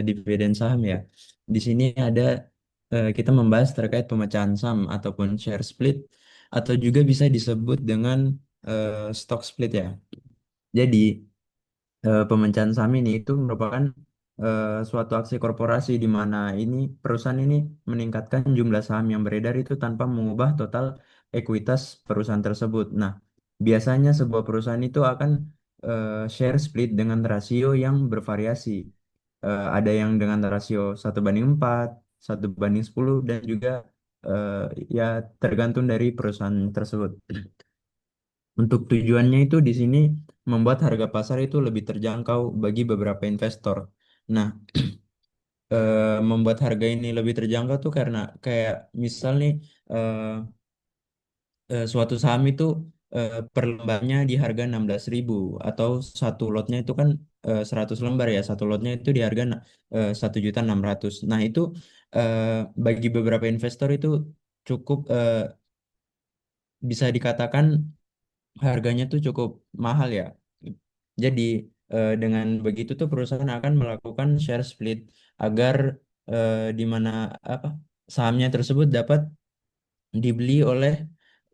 dividen saham ya, di sini ada kita membahas terkait pemecahan saham ataupun share split atau juga bisa disebut dengan stock split ya. Jadi pemecahan saham ini itu merupakan suatu aksi korporasi di mana ini perusahaan ini meningkatkan jumlah saham yang beredar itu tanpa mengubah total ekuitas perusahaan tersebut. Nah, biasanya sebuah perusahaan itu akan share split dengan rasio yang bervariasi. Ada yang dengan rasio 1:4, 1:10, dan juga eh, ya tergantung dari perusahaan tersebut. Untuk tujuannya itu di sini membuat harga pasar itu lebih terjangkau bagi beberapa investor. Nah, membuat harga ini lebih terjangkau tuh karena kayak misal nih eh, suatu saham itu per lembarnya di harga 16.000 atau satu lotnya itu kan 100 lembar ya. Satu lotnya itu di harga 1.600.000. Nah, itu eh, bagi beberapa investor itu cukup bisa dikatakan harganya tuh cukup mahal ya. Jadi dengan begitu tuh perusahaan akan melakukan share split agar di mana apa sahamnya tersebut dapat dibeli oleh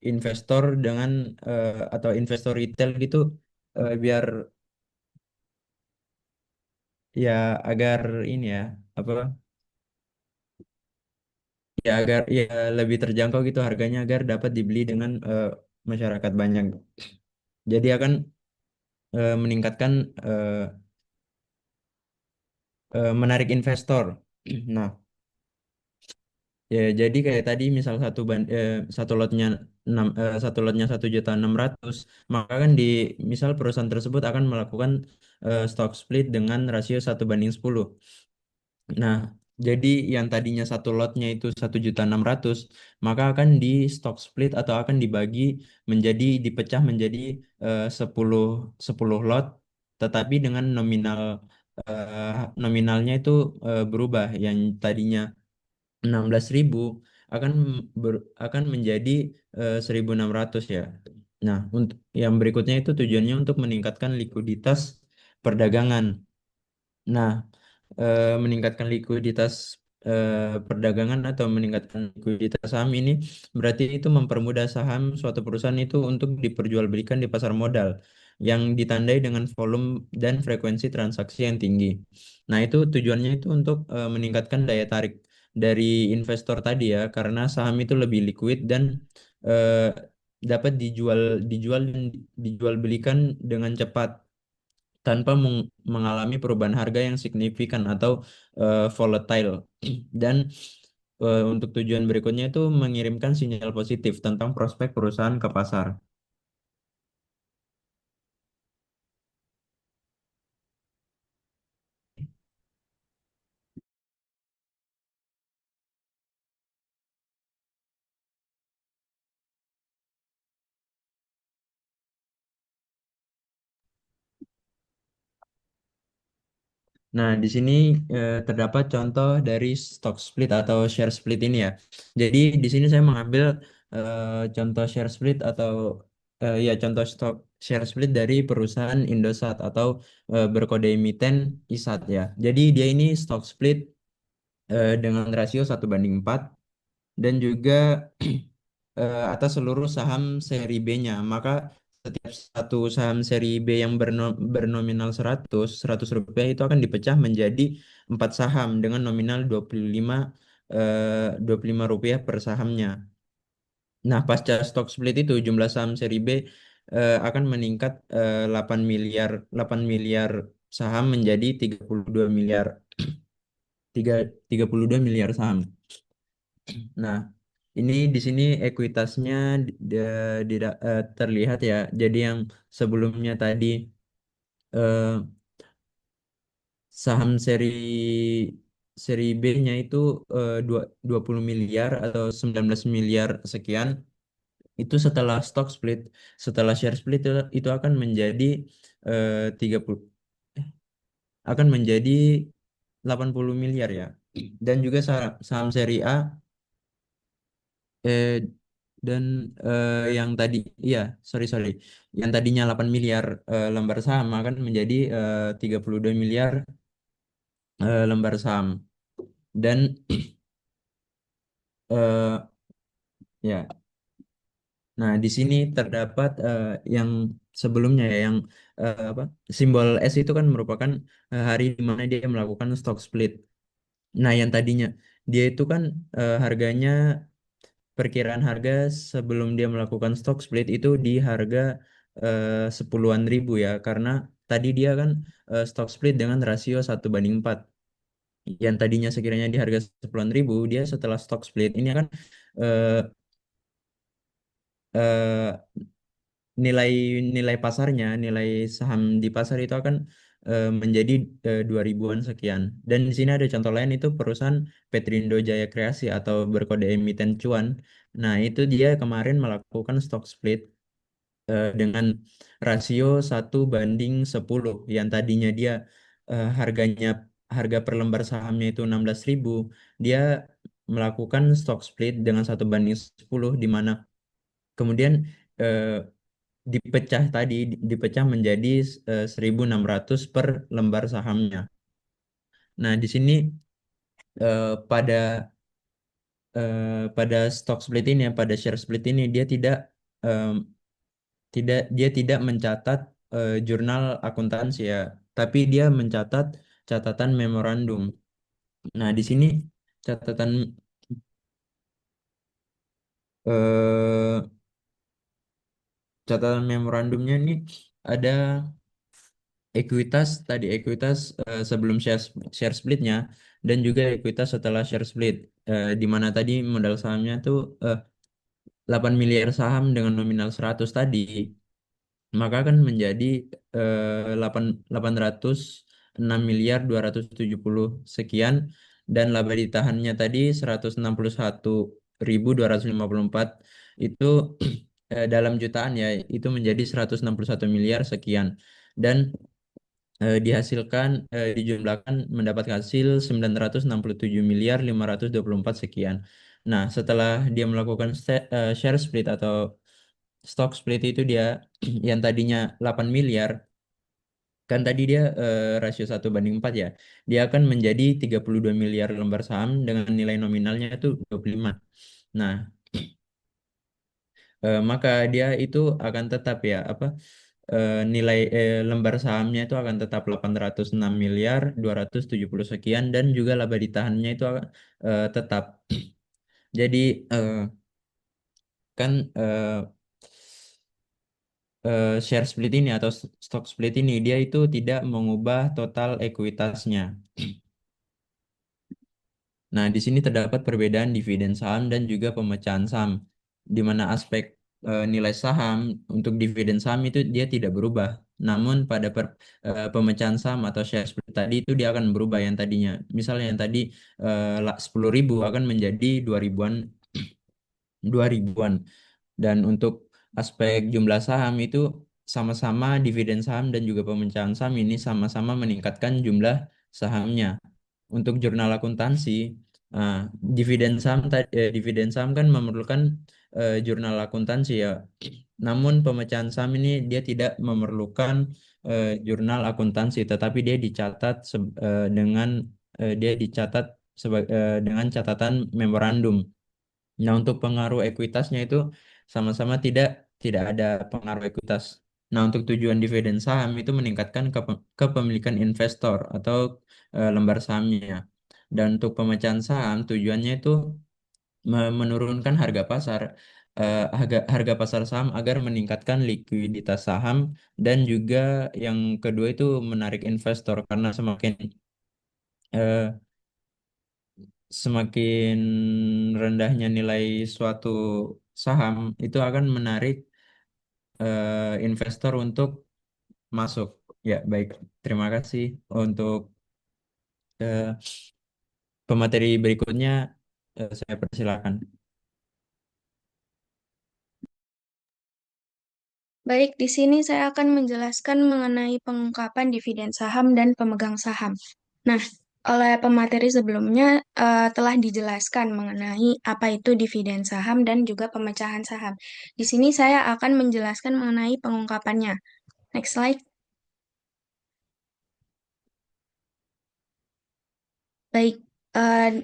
investor dengan atau investor retail gitu biar ya agar ini ya apa ya agar ya lebih terjangkau gitu harganya agar dapat dibeli dengan masyarakat banyak. Jadi akan meningkatkan eh, menarik investor. Nah, ya, jadi kayak tadi misal satu lotnya satu lotnya 1.600.000, maka kan di misal perusahaan tersebut akan melakukan stock split dengan rasio 1:10. Nah, jadi yang tadinya satu lotnya itu 1.600.000, maka akan di stock split atau akan dibagi dipecah menjadi 10 10 lot, tetapi dengan nominalnya itu berubah yang tadinya 16.000 akan akan menjadi 1.600 ya. Nah, untuk yang berikutnya itu tujuannya untuk meningkatkan likuiditas perdagangan. Nah, meningkatkan likuiditas perdagangan atau meningkatkan likuiditas saham ini berarti itu mempermudah saham suatu perusahaan itu untuk diperjualbelikan di pasar modal yang ditandai dengan volume dan frekuensi transaksi yang tinggi. Nah, itu tujuannya itu untuk meningkatkan daya tarik dari investor tadi ya, karena saham itu lebih liquid dan eh, dapat dijual dan dijual belikan dengan cepat tanpa mengalami perubahan harga yang signifikan atau volatile. Dan untuk tujuan berikutnya itu mengirimkan sinyal positif tentang prospek perusahaan ke pasar. Nah, di sini terdapat contoh dari stock split atau share split ini ya. Jadi di sini saya mengambil contoh share split atau ya contoh stock share split dari perusahaan Indosat atau berkode emiten ISAT ya. Jadi dia ini stock split dengan rasio 1:4 dan juga atas seluruh saham seri B-nya. Maka setiap satu saham seri B yang bernominal 100 rupiah itu akan dipecah menjadi 4 saham dengan nominal 25 rupiah per sahamnya. Nah, pasca stock split itu jumlah saham seri B akan meningkat 8 miliar saham menjadi 32 miliar saham. Nah, ini di sini ekuitasnya terlihat ya. Jadi yang sebelumnya tadi eh, saham seri B-nya itu 20 miliar atau 19 miliar sekian. Itu setelah stock split, setelah share split itu akan menjadi 30 akan menjadi 80 miliar ya. Dan juga saham seri A eh, dan yang tadi iya sorry sorry yang tadinya 8 miliar lembar saham akan menjadi 32 miliar lembar saham dan eh, ya nah di sini terdapat yang sebelumnya ya yang apa simbol S itu kan merupakan hari di mana dia melakukan stock split. Nah yang tadinya dia itu kan harganya perkiraan harga sebelum dia melakukan stock split itu di harga 10-an ribu ya karena tadi dia kan stock split dengan rasio 1:4 yang tadinya sekiranya di harga 10-an ribu dia setelah stock split ini akan eh, eh, nilai nilai pasarnya nilai saham di pasar itu akan menjadi 2 ribuan sekian dan di sini ada contoh lain itu perusahaan Petrindo Jaya Kreasi atau berkode emiten cuan. Nah itu dia kemarin melakukan stock split dengan rasio 1:10 yang tadinya dia harganya harga per lembar sahamnya itu 16.000 dia melakukan stock split dengan 1:10 di mana kemudian eh, dipecah menjadi 1.600 per lembar sahamnya. Nah di sini eh, pada pada stock split ini ya pada share split ini em, dia tidak mencatat jurnal akuntansi ya, tapi dia mencatat catatan memorandum. Nah, di sini catatan eh, catatan memorandumnya nih ada ekuitas sebelum share splitnya dan juga ekuitas setelah share split di mana tadi modal sahamnya tuh 8 miliar saham dengan nominal 100 tadi maka akan menjadi 806 miliar 270 sekian dan laba ditahannya tadi 161.254 itu dalam jutaan ya itu menjadi 161 miliar sekian dan dihasilkan dijumlahkan mendapat hasil 967 miliar 524 sekian. Nah, setelah dia melakukan share split atau stock split itu dia yang tadinya 8 miliar kan tadi dia rasio 1:4 ya. Dia akan menjadi 32 miliar lembar saham dengan nilai nominalnya itu 25. Nah, maka dia itu akan tetap ya apa nilai lembar sahamnya itu akan tetap 806 miliar 270 sekian dan juga laba ditahannya itu tetap. Jadi kan share split ini atau stock split ini dia itu tidak mengubah total ekuitasnya. Nah, di sini terdapat perbedaan dividen saham dan juga pemecahan saham, di mana aspek nilai saham untuk dividen saham itu dia tidak berubah. Namun pada pemecahan saham atau share split tadi itu dia akan berubah yang tadinya. Misalnya yang tadi 10.000 akan menjadi 2 ribuan. Dan untuk aspek jumlah saham itu sama-sama dividen saham dan juga pemecahan saham ini sama-sama meningkatkan jumlah sahamnya. Untuk jurnal akuntansi, ah, dividen saham kan memerlukan jurnal akuntansi ya. Namun pemecahan saham ini dia tidak memerlukan jurnal akuntansi, tetapi dia dicatat dia dicatat dengan catatan memorandum. Nah, untuk pengaruh ekuitasnya itu sama-sama tidak ada pengaruh ekuitas. Nah, untuk tujuan dividen saham itu meningkatkan kepemilikan investor atau lembar sahamnya. Dan untuk pemecahan saham tujuannya itu menurunkan harga pasar harga pasar saham agar meningkatkan likuiditas saham, dan juga yang kedua itu menarik investor karena eh, semakin rendahnya nilai suatu saham itu akan menarik investor untuk masuk. Ya, baik. Terima kasih untuk eh, pemateri berikutnya. Saya persilakan. Baik, di sini saya akan menjelaskan mengenai pengungkapan dividen saham dan pemegang saham. Nah, oleh pemateri sebelumnya telah dijelaskan mengenai apa itu dividen saham dan juga pemecahan saham. Di sini saya akan menjelaskan mengenai pengungkapannya. Next slide. Baik,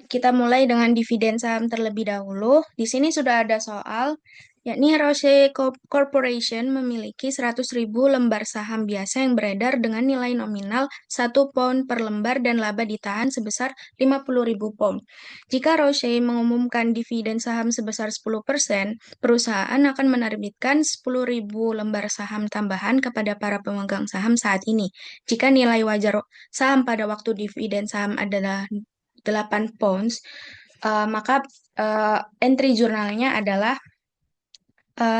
kita mulai dengan dividen saham terlebih dahulu. Di sini sudah ada soal, yakni Roche Corporation memiliki 100.000 lembar saham biasa yang beredar dengan nilai nominal 1 pound per lembar dan laba ditahan sebesar 50.000 pound. Jika Roche mengumumkan dividen saham sebesar 10%, perusahaan akan menerbitkan 10.000 lembar saham tambahan kepada para pemegang saham saat ini. Jika nilai wajar saham pada waktu dividen saham adalah 8 pounds, maka entry jurnalnya adalah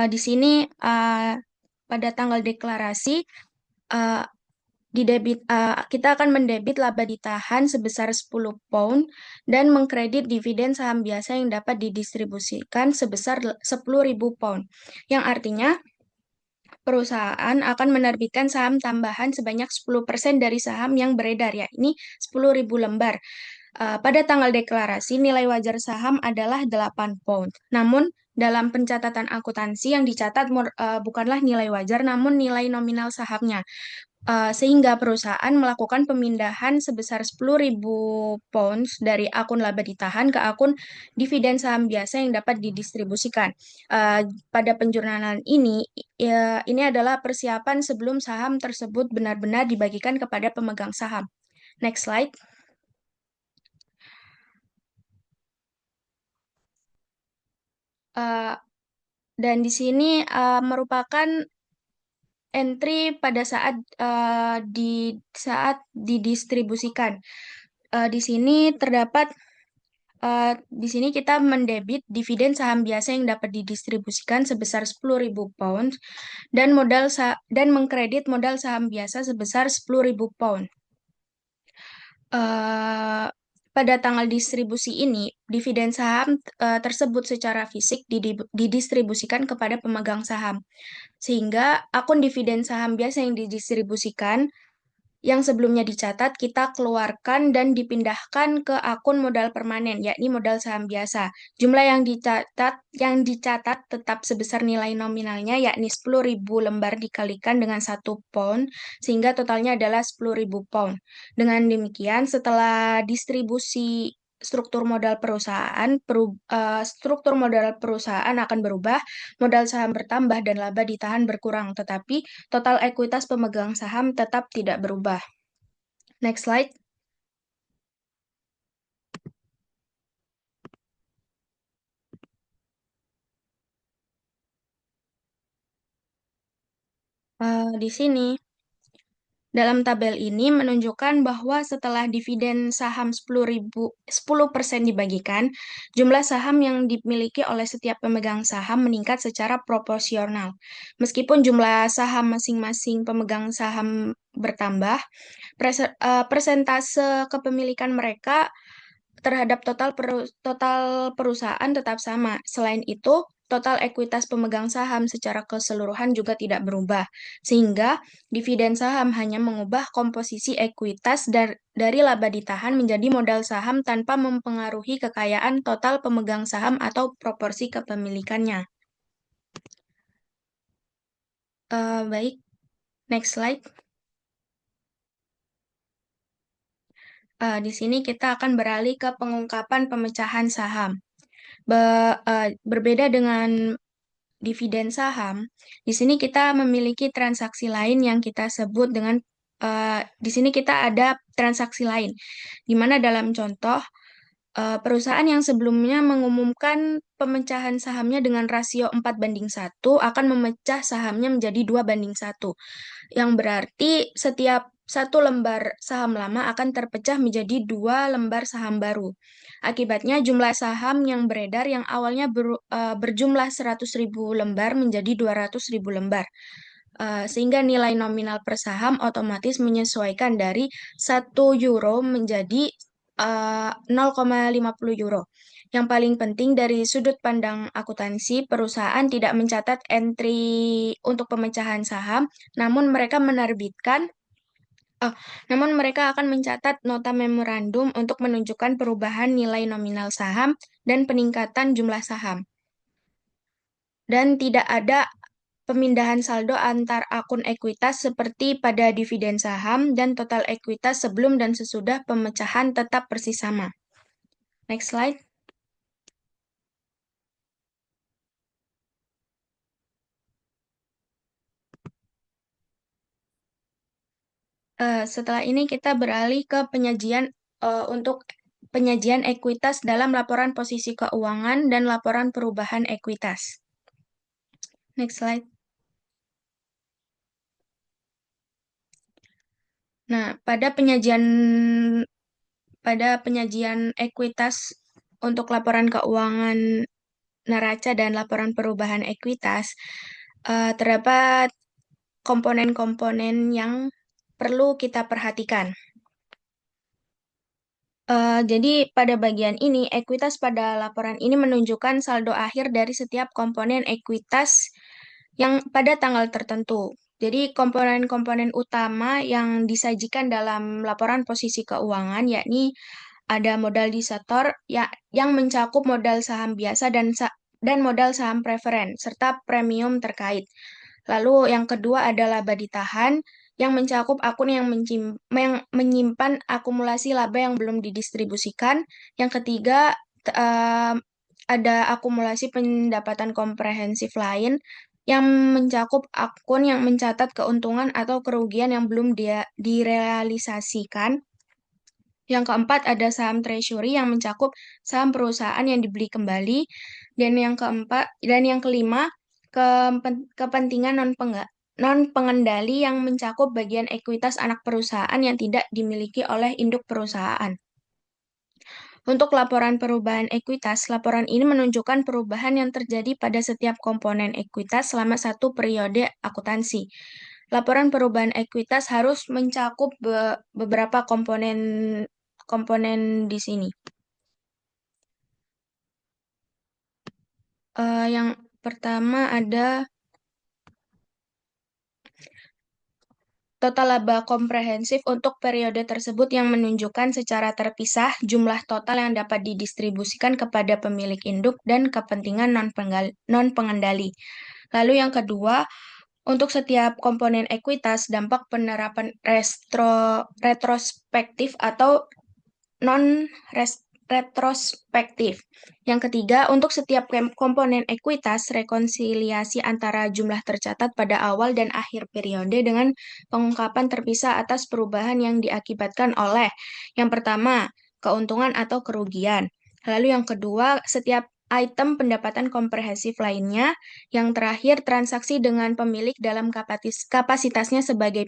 di sini pada tanggal deklarasi uh, kita akan mendebit laba ditahan sebesar 10 pound dan mengkredit dividen saham biasa yang dapat didistribusikan sebesar 10.000 pound. Yang artinya perusahaan akan menerbitkan saham tambahan sebanyak 10% dari saham yang beredar, yakni 10.000 lembar. Pada tanggal deklarasi, nilai wajar saham adalah 8 pound. Namun, dalam pencatatan akuntansi yang dicatat bukanlah nilai wajar, namun nilai nominal sahamnya. Sehingga perusahaan melakukan pemindahan sebesar 10.000 pounds dari akun laba ditahan ke akun dividen saham biasa yang dapat didistribusikan. Pada penjurnalan ini, ini adalah persiapan sebelum saham tersebut benar-benar dibagikan kepada pemegang saham. Next slide. Dan di sini merupakan entry pada saat didistribusikan. Di sini terdapat di sini kita mendebit dividen saham biasa yang dapat didistribusikan sebesar 10.000 pound dan mengkredit modal saham biasa sebesar 10.000 pound. Pada tanggal distribusi ini, dividen saham tersebut secara fisik didistribusikan kepada pemegang saham. Sehingga akun dividen saham biasa yang didistribusikan yang sebelumnya dicatat kita keluarkan dan dipindahkan ke akun modal permanen, yakni modal saham biasa. Jumlah yang dicatat tetap sebesar nilai nominalnya, yakni 10.000 lembar dikalikan dengan 1 pound, sehingga totalnya adalah 10.000 pound. Dengan demikian, setelah distribusi struktur modal perusahaan akan berubah, modal saham bertambah dan laba ditahan berkurang, tetapi total ekuitas pemegang saham tetap tidak berubah. Next slide. Di sini, dalam tabel ini menunjukkan bahwa setelah dividen saham 10% dibagikan, jumlah saham yang dimiliki oleh setiap pemegang saham meningkat secara proporsional. Meskipun jumlah saham masing-masing pemegang saham bertambah, persentase kepemilikan mereka terhadap total perusahaan tetap sama. Selain itu, total ekuitas pemegang saham secara keseluruhan juga tidak berubah, sehingga dividen saham hanya mengubah komposisi ekuitas dari laba ditahan menjadi modal saham tanpa mempengaruhi kekayaan total pemegang saham atau proporsi kepemilikannya. Baik, next slide. Di sini kita akan beralih ke pengungkapan pemecahan saham. Berbeda dengan dividen saham, di sini kita memiliki transaksi lain yang kita sebut dengan di sini kita ada transaksi lain, di mana dalam contoh perusahaan yang sebelumnya mengumumkan pemecahan sahamnya dengan rasio 4:1 akan memecah sahamnya menjadi 2:1, yang berarti setiap satu lembar saham lama akan terpecah menjadi 2 lembar saham baru. Akibatnya jumlah saham yang beredar yang awalnya berjumlah 100.000 lembar menjadi 200.000 lembar. Sehingga nilai nominal per saham otomatis menyesuaikan dari 1 euro menjadi 0,50 euro. Yang paling penting dari sudut pandang akuntansi, perusahaan tidak mencatat entry untuk pemecahan saham, namun mereka menerbitkan namun mereka akan mencatat nota memorandum untuk menunjukkan perubahan nilai nominal saham dan peningkatan jumlah saham. Dan tidak ada pemindahan saldo antar akun ekuitas seperti pada dividen saham, dan total ekuitas sebelum dan sesudah pemecahan tetap persis sama. Next slide. Setelah ini kita beralih ke penyajian untuk penyajian ekuitas dalam laporan posisi keuangan dan laporan perubahan ekuitas. Next slide. Nah, pada penyajian ekuitas untuk laporan keuangan neraca dan laporan perubahan ekuitas, terdapat komponen-komponen yang perlu kita perhatikan. Jadi pada bagian ini, ekuitas pada laporan ini menunjukkan saldo akhir dari setiap komponen ekuitas yang pada tanggal tertentu. Jadi komponen-komponen utama yang disajikan dalam laporan posisi keuangan yakni ada modal disetor yang mencakup modal saham biasa dan modal saham preferen serta premium terkait. Lalu yang kedua ada laba ditahan yang mencakup akun yang menyimpan akumulasi laba yang belum didistribusikan. Yang ketiga ada akumulasi pendapatan komprehensif lain yang mencakup akun yang mencatat keuntungan atau kerugian yang belum direalisasikan. Yang keempat ada saham treasury yang mencakup saham perusahaan yang dibeli kembali, dan yang kelima kepentingan non pengendali yang mencakup bagian ekuitas anak perusahaan yang tidak dimiliki oleh induk perusahaan. Untuk laporan perubahan ekuitas, laporan ini menunjukkan perubahan yang terjadi pada setiap komponen ekuitas selama satu periode akuntansi. Laporan perubahan ekuitas harus mencakup beberapa komponen di sini. Yang pertama ada total laba komprehensif untuk periode tersebut yang menunjukkan secara terpisah jumlah total yang dapat didistribusikan kepada pemilik induk dan kepentingan non pengendali. Lalu yang kedua, untuk setiap komponen ekuitas, dampak penerapan retrospektif atau non-retrospektif. Yang ketiga, untuk setiap komponen ekuitas, rekonsiliasi antara jumlah tercatat pada awal dan akhir periode dengan pengungkapan terpisah atas perubahan yang diakibatkan oleh yang pertama, keuntungan atau kerugian. Lalu yang kedua, setiap item pendapatan komprehensif lainnya. Yang terakhir, transaksi dengan pemilik dalam kapasitasnya sebagai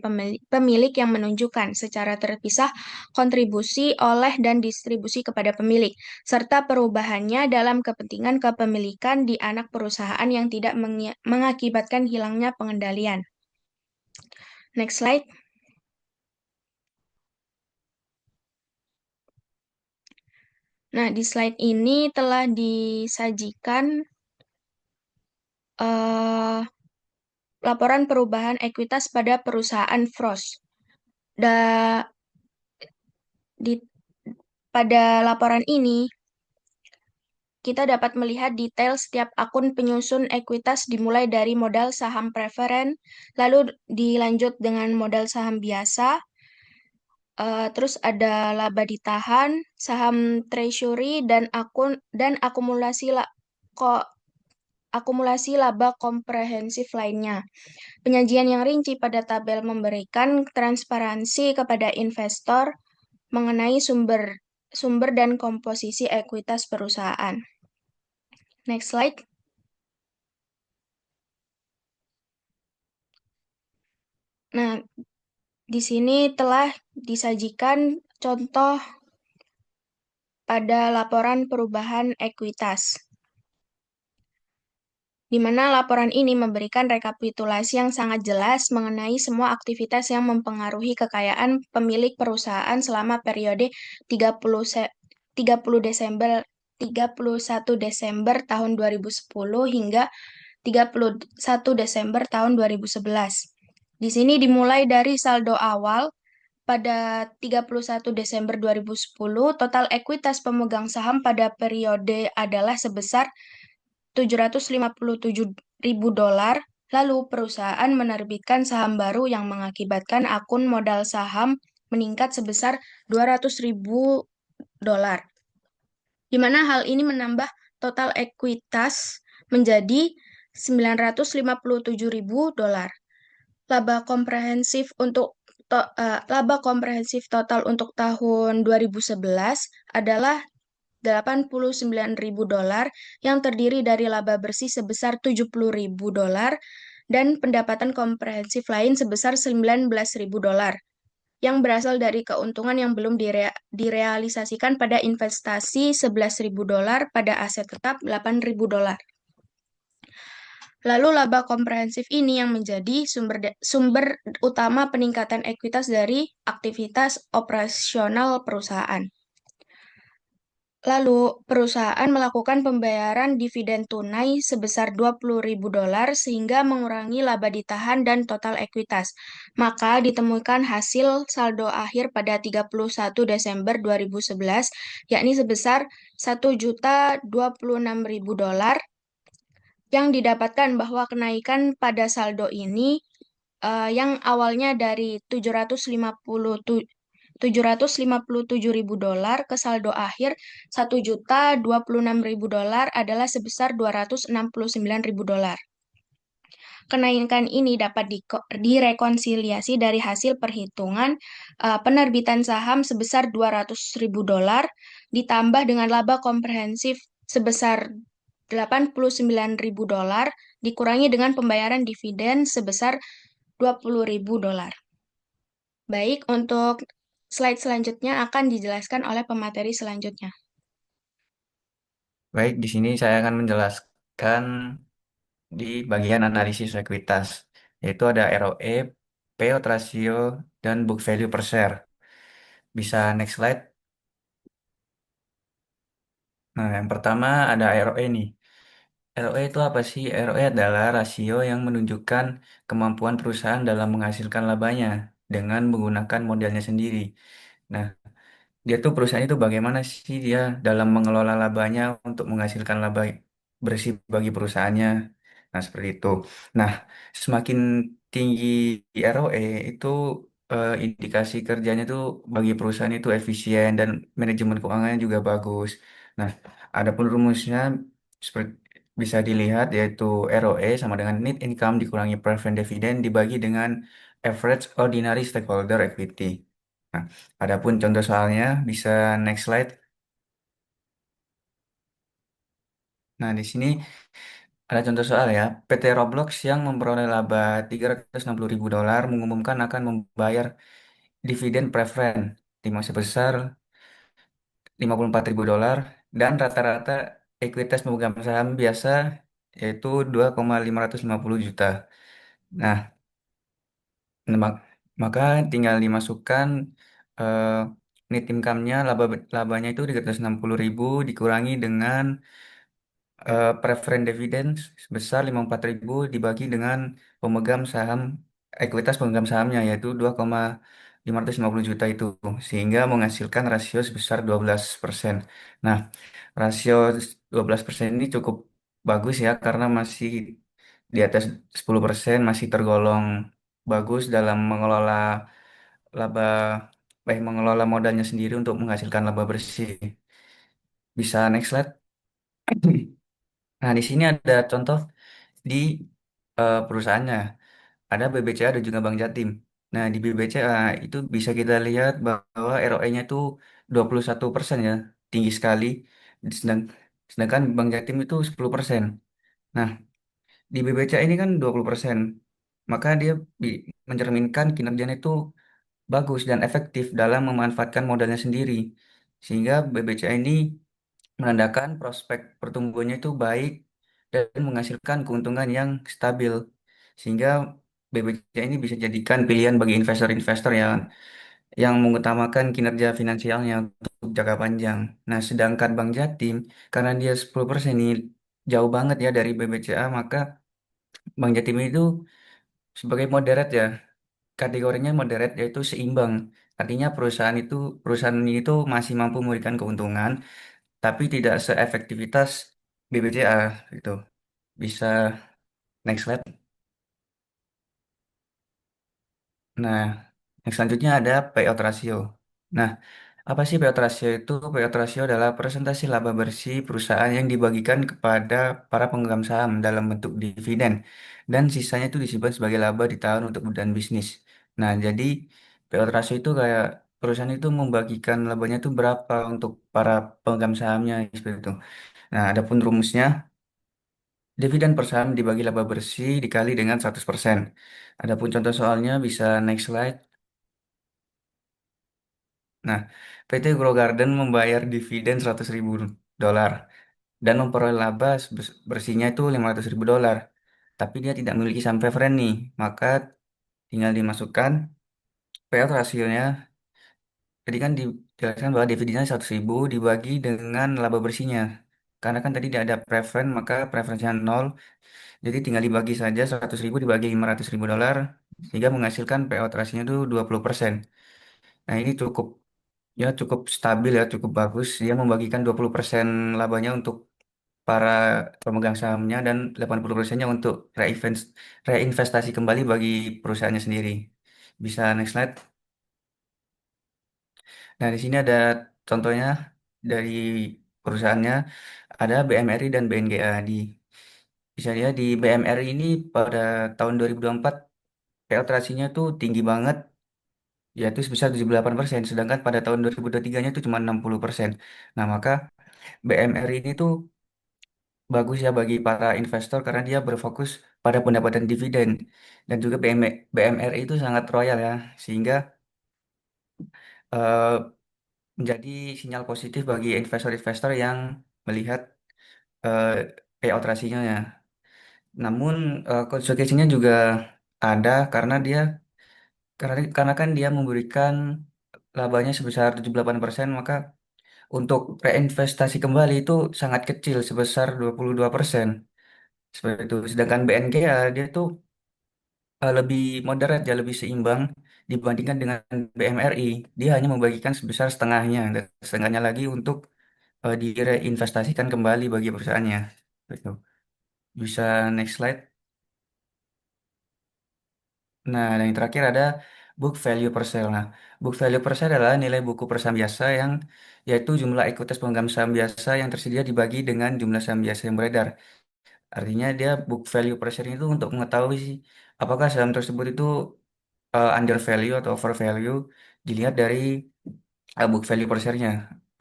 pemilik yang menunjukkan secara terpisah kontribusi oleh dan distribusi kepada pemilik, serta perubahannya dalam kepentingan kepemilikan di anak perusahaan yang tidak mengakibatkan hilangnya pengendalian. Next slide. Nah, di slide ini telah disajikan eh, laporan perubahan ekuitas pada perusahaan Frost. Da, di, pada laporan ini, kita dapat melihat detail setiap akun penyusun ekuitas dimulai dari modal saham preferen, lalu dilanjut dengan modal saham biasa, terus ada laba ditahan, saham treasury dan akumulasi laba komprehensif lainnya. Penyajian yang rinci pada tabel memberikan transparansi kepada investor mengenai sumber dan komposisi ekuitas perusahaan. Next slide. Nah, di sini telah disajikan contoh pada laporan perubahan ekuitas, di mana laporan ini memberikan rekapitulasi yang sangat jelas mengenai semua aktivitas yang mempengaruhi kekayaan pemilik perusahaan selama periode 30 Desember 31 Desember tahun 2010 hingga 31 Desember tahun 2011. Di sini dimulai dari saldo awal pada 31 Desember 2010, total ekuitas pemegang saham pada periode adalah sebesar 757.000 dolar. Lalu perusahaan menerbitkan saham baru yang mengakibatkan akun modal saham meningkat sebesar 200.000 dolar. Di mana hal ini menambah total ekuitas menjadi 957.000 dolar. Laba komprehensif total untuk tahun 2011 adalah 89.000 dolar yang terdiri dari laba bersih sebesar 70.000 dolar dan pendapatan komprehensif lain sebesar 19.000 dolar yang berasal dari keuntungan yang belum direalisasikan pada investasi 11.000 dolar pada aset tetap 8.000 dolar. Lalu laba komprehensif ini yang menjadi sumber utama peningkatan ekuitas dari aktivitas operasional perusahaan. Lalu perusahaan melakukan pembayaran dividen tunai sebesar 20.000 dolar sehingga mengurangi laba ditahan dan total ekuitas. Maka ditemukan hasil saldo akhir pada 31 Desember 2011 yakni sebesar 1.026.000 dolar yang didapatkan bahwa kenaikan pada saldo ini yang awalnya dari 757.000 dolar ke saldo akhir 1.026.000 dolar adalah sebesar 269.000 dolar. Kenaikan ini dapat direkonsiliasi dari hasil perhitungan penerbitan saham sebesar 200.000 dolar ditambah dengan laba komprehensif sebesar 89.000 dolar dikurangi dengan pembayaran dividen sebesar 20.000 dolar. Baik, untuk slide selanjutnya akan dijelaskan oleh pemateri selanjutnya. Baik, di sini saya akan menjelaskan di bagian analisis ekuitas, yaitu ada ROE, payout ratio, dan book value per share. Bisa next slide. Nah, yang pertama ada ROE nih. ROE itu apa sih? ROE adalah rasio yang menunjukkan kemampuan perusahaan dalam menghasilkan labanya dengan menggunakan modelnya sendiri. Nah, dia tuh perusahaan itu bagaimana sih dia dalam mengelola labanya untuk menghasilkan laba bersih bagi perusahaannya. Nah, seperti itu. Nah, semakin tinggi ROE itu indikasi kerjanya itu bagi perusahaan itu efisien dan manajemen keuangannya juga bagus. Nah, adapun rumusnya seperti bisa dilihat yaitu ROE sama dengan net income dikurangi preferred dividend dibagi dengan average ordinary stakeholder equity. Nah, adapun contoh soalnya bisa next slide. Nah, di sini ada contoh soal ya. PT Roblox yang memperoleh laba 360.000 dolar mengumumkan akan membayar dividen preferen sebesar 54.000 dolar dan rata-rata ekuitas pemegang saham biasa yaitu 2,550 juta. Nah, mak- maka tinggal dimasukkan eh, net income-nya labanya itu 360.000 dikurangi dengan preferen dividen sebesar 54.000 dibagi dengan pemegang saham ekuitas pemegang sahamnya yaitu 2,550 juta itu sehingga menghasilkan rasio sebesar 12%. Nah, rasio 12% ini cukup bagus ya karena masih di atas 10% masih tergolong bagus dalam mengelola laba mengelola modalnya sendiri untuk menghasilkan laba bersih. Bisa next slide. Nah, di sini ada contoh di perusahaannya. Ada BBCA dan juga Bank Jatim. Nah, di BBCA itu bisa kita lihat bahwa ROE-nya itu 21% ya, tinggi sekali. Sedangkan Bank Jatim itu 10%. Nah, di BBCA ini kan 20%. Maka dia mencerminkan kinerjanya itu bagus dan efektif dalam memanfaatkan modalnya sendiri. Sehingga BBCA ini menandakan prospek pertumbuhannya itu baik dan menghasilkan keuntungan yang stabil. Sehingga BBCA ini bisa jadikan pilihan bagi investor-investor yang mengutamakan kinerja finansialnya untuk jangka panjang. Nah, sedangkan Bank Jatim, karena dia 10% ini jauh banget ya dari BBCA, maka Bank Jatim itu sebagai moderate ya, kategorinya moderate yaitu seimbang. Artinya perusahaan ini itu masih mampu memberikan keuntungan, tapi tidak seefektivitas BBCA gitu. Bisa next slide. Nah, yang selanjutnya ada payout ratio. Nah, apa sih payout ratio itu? Payout ratio adalah presentasi laba bersih perusahaan yang dibagikan kepada para pemegang saham dalam bentuk dividen dan sisanya itu disimpan sebagai laba di tahun untuk kemudahan bisnis. Nah, jadi payout ratio itu kayak perusahaan itu membagikan labanya itu berapa untuk para pemegang sahamnya seperti itu. Nah, adapun rumusnya dividen per saham dibagi laba bersih dikali dengan 100%. Adapun contoh soalnya bisa next slide. Nah, PT Grow Garden membayar dividen 100.000 dolar dan memperoleh laba bersihnya itu 500.000 dolar. Tapi dia tidak memiliki saham preferen nih, maka tinggal dimasukkan payout rasionya. Tadi kan dijelaskan bahwa dividennya 100.000 dibagi dengan laba bersihnya. Karena kan tadi dia ada preferen, maka preferensinya 0. Jadi tinggal dibagi saja 100.000 dibagi 500.000 dolar, sehingga menghasilkan payout rasionya itu 20%. Nah, ini cukup stabil ya, cukup bagus. Dia membagikan 20% labanya untuk para pemegang sahamnya dan 80%-nya untuk reinvestasi kembali bagi perusahaannya sendiri. Bisa next slide. Nah, di sini ada contohnya dari perusahaannya, ada BMRI dan BNGA. Bisa lihat di BMRI ini pada tahun 2024 payout ratio-nya tuh tinggi banget, yaitu sebesar 78%, sedangkan pada tahun 2023-nya itu cuma 60%. Nah, maka BMRI ini tuh bagus ya bagi para investor karena dia berfokus pada pendapatan dividen dan juga BMRI itu sangat royal ya sehingga eh, menjadi sinyal positif bagi investor-investor yang melihat eh, payout ratio-nya ya. Namun konsekuensinya juga ada karena kan dia memberikan labanya sebesar 78%, maka untuk reinvestasi kembali itu sangat kecil sebesar 22%. Seperti itu. Sedangkan BNGA dia tuh lebih moderat ya, lebih seimbang dibandingkan dengan BMRI. Dia hanya membagikan sebesar setengahnya dan setengahnya lagi untuk direinvestasikan kembali bagi perusahaannya. Gitu. Bisa next slide. Nah, dan yang terakhir ada book value per share. Nah, book value per share adalah nilai buku per saham biasa yaitu jumlah ekuitas pemegang saham biasa yang tersedia dibagi dengan jumlah saham biasa yang beredar. Artinya dia book value per share itu untuk mengetahui sih apakah saham tersebut itu under value atau over value dilihat dari book value per share-nya.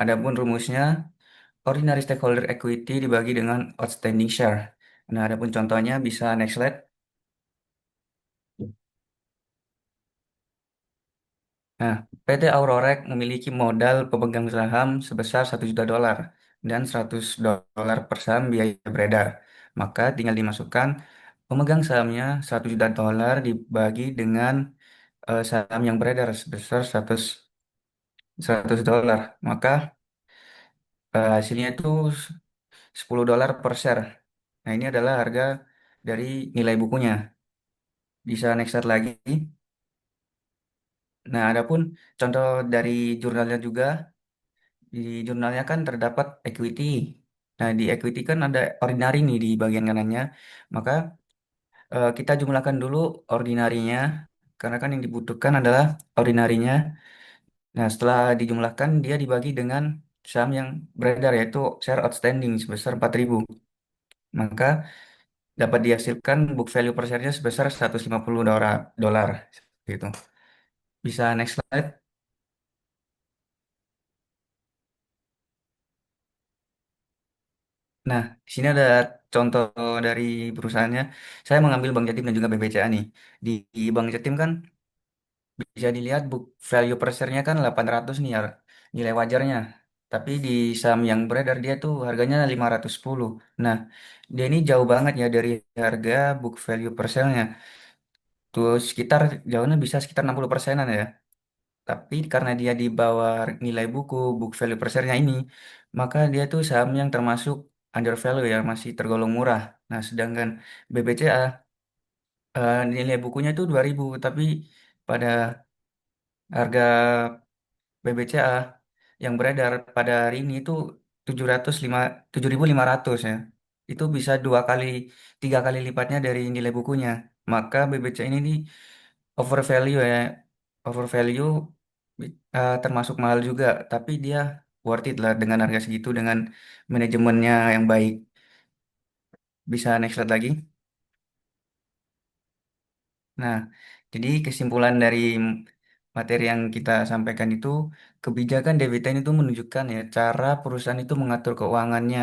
Adapun rumusnya ordinary stakeholder equity dibagi dengan outstanding share. Nah, adapun contohnya bisa next slide. Nah, PT Aurorek memiliki modal pemegang saham sebesar 1 juta dolar dan 100 dolar per saham biaya beredar. Maka tinggal dimasukkan pemegang sahamnya 1 juta dolar dibagi dengan saham yang beredar sebesar 100 dolar. Maka hasilnya itu $10 per share. Nah, ini adalah harga dari nilai bukunya. Bisa next slide lagi. Nah, adapun contoh dari jurnalnya juga, di jurnalnya kan terdapat equity. Nah, di equity kan ada ordinary nih di bagian kanannya. Maka kita jumlahkan dulu ordinarinya, karena kan yang dibutuhkan adalah ordinarinya. Nah, setelah dijumlahkan, dia dibagi dengan saham yang beredar, yaitu share outstanding sebesar 4.000. Maka dapat dihasilkan book value per share-nya sebesar $150. Dolar, gitu. Bisa next slide. Nah, di sini ada contoh dari perusahaannya. Saya mengambil Bank Jatim dan juga BBCA nih. Di Bank Jatim kan bisa dilihat book value per share-nya kan 800 nih ya, nilai wajarnya. Tapi di saham yang beredar dia tuh harganya 510. Nah, dia ini jauh banget ya dari harga book value per share-nya. Tuh sekitar jauhnya bisa sekitar 60%-an ya. Tapi karena dia di bawah nilai buku, book value per share-nya ini, maka dia tuh saham yang termasuk under value ya, masih tergolong murah. Nah, sedangkan BBCA nilai bukunya itu 2.000, tapi pada harga BBCA yang beredar pada hari ini itu 7.500 ya. Itu bisa 3 kali lipatnya dari nilai bukunya. Maka BBCA ini nih overvalue ya. Overvalue termasuk mahal juga, tapi dia worth it lah dengan harga segitu dengan manajemennya yang baik. Bisa next slide lagi. Nah, jadi kesimpulan dari materi yang kita sampaikan itu, kebijakan dividen itu menunjukkan ya cara perusahaan itu mengatur keuangannya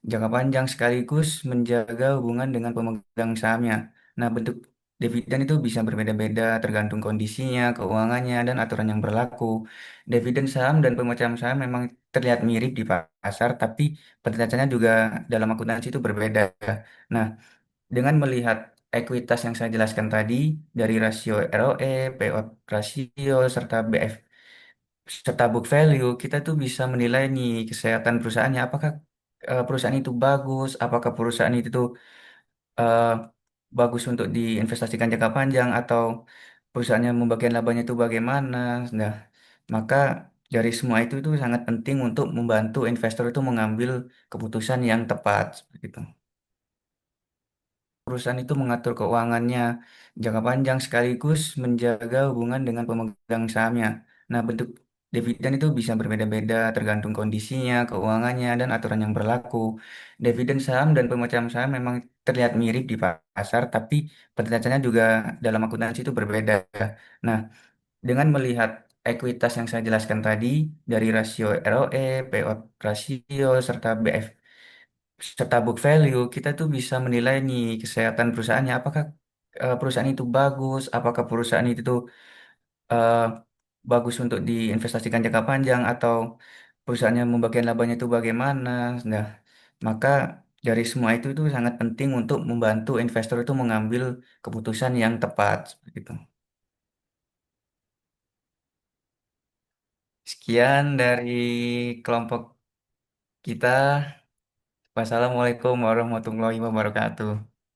jangka panjang sekaligus menjaga hubungan dengan pemegang sahamnya. Nah, bentuk dividen itu bisa berbeda-beda tergantung kondisinya, keuangannya, dan aturan yang berlaku. Dividen saham dan pemecahan saham memang terlihat mirip di pasar, tapi penjelasannya juga dalam akuntansi itu berbeda. Nah, dengan melihat ekuitas yang saya jelaskan tadi dari rasio ROE, payout rasio, serta BF, serta book value, kita tuh bisa menilai nih kesehatan perusahaannya. Apakah perusahaan itu bagus, apakah perusahaan itu tuh eh, bagus untuk diinvestasikan jangka panjang, atau perusahaannya membagikan labanya itu bagaimana. Nah, maka dari semua itu sangat penting untuk membantu investor itu mengambil keputusan yang tepat. Seperti itu. Perusahaan itu mengatur keuangannya jangka panjang sekaligus menjaga hubungan dengan pemegang sahamnya. Nah, bentuk dividen itu bisa berbeda-beda tergantung kondisinya, keuangannya, dan aturan yang berlaku. Dividen saham dan pemecahan saham memang terlihat mirip di pasar, tapi penjelasannya juga dalam akuntansi itu berbeda. Nah, dengan melihat ekuitas yang saya jelaskan tadi dari rasio ROE, payout rasio, serta BF serta book value, kita tuh bisa menilai nih kesehatan perusahaannya. Apakah perusahaan itu bagus, apakah perusahaan itu tuh eh, bagus untuk diinvestasikan jangka panjang, atau perusahaannya membagikan labanya itu bagaimana. Nah, maka dari semua itu sangat penting untuk membantu investor itu mengambil keputusan yang tepat. Seperti itu. Sekian dari kelompok kita. Wassalamualaikum warahmatullahi wabarakatuh.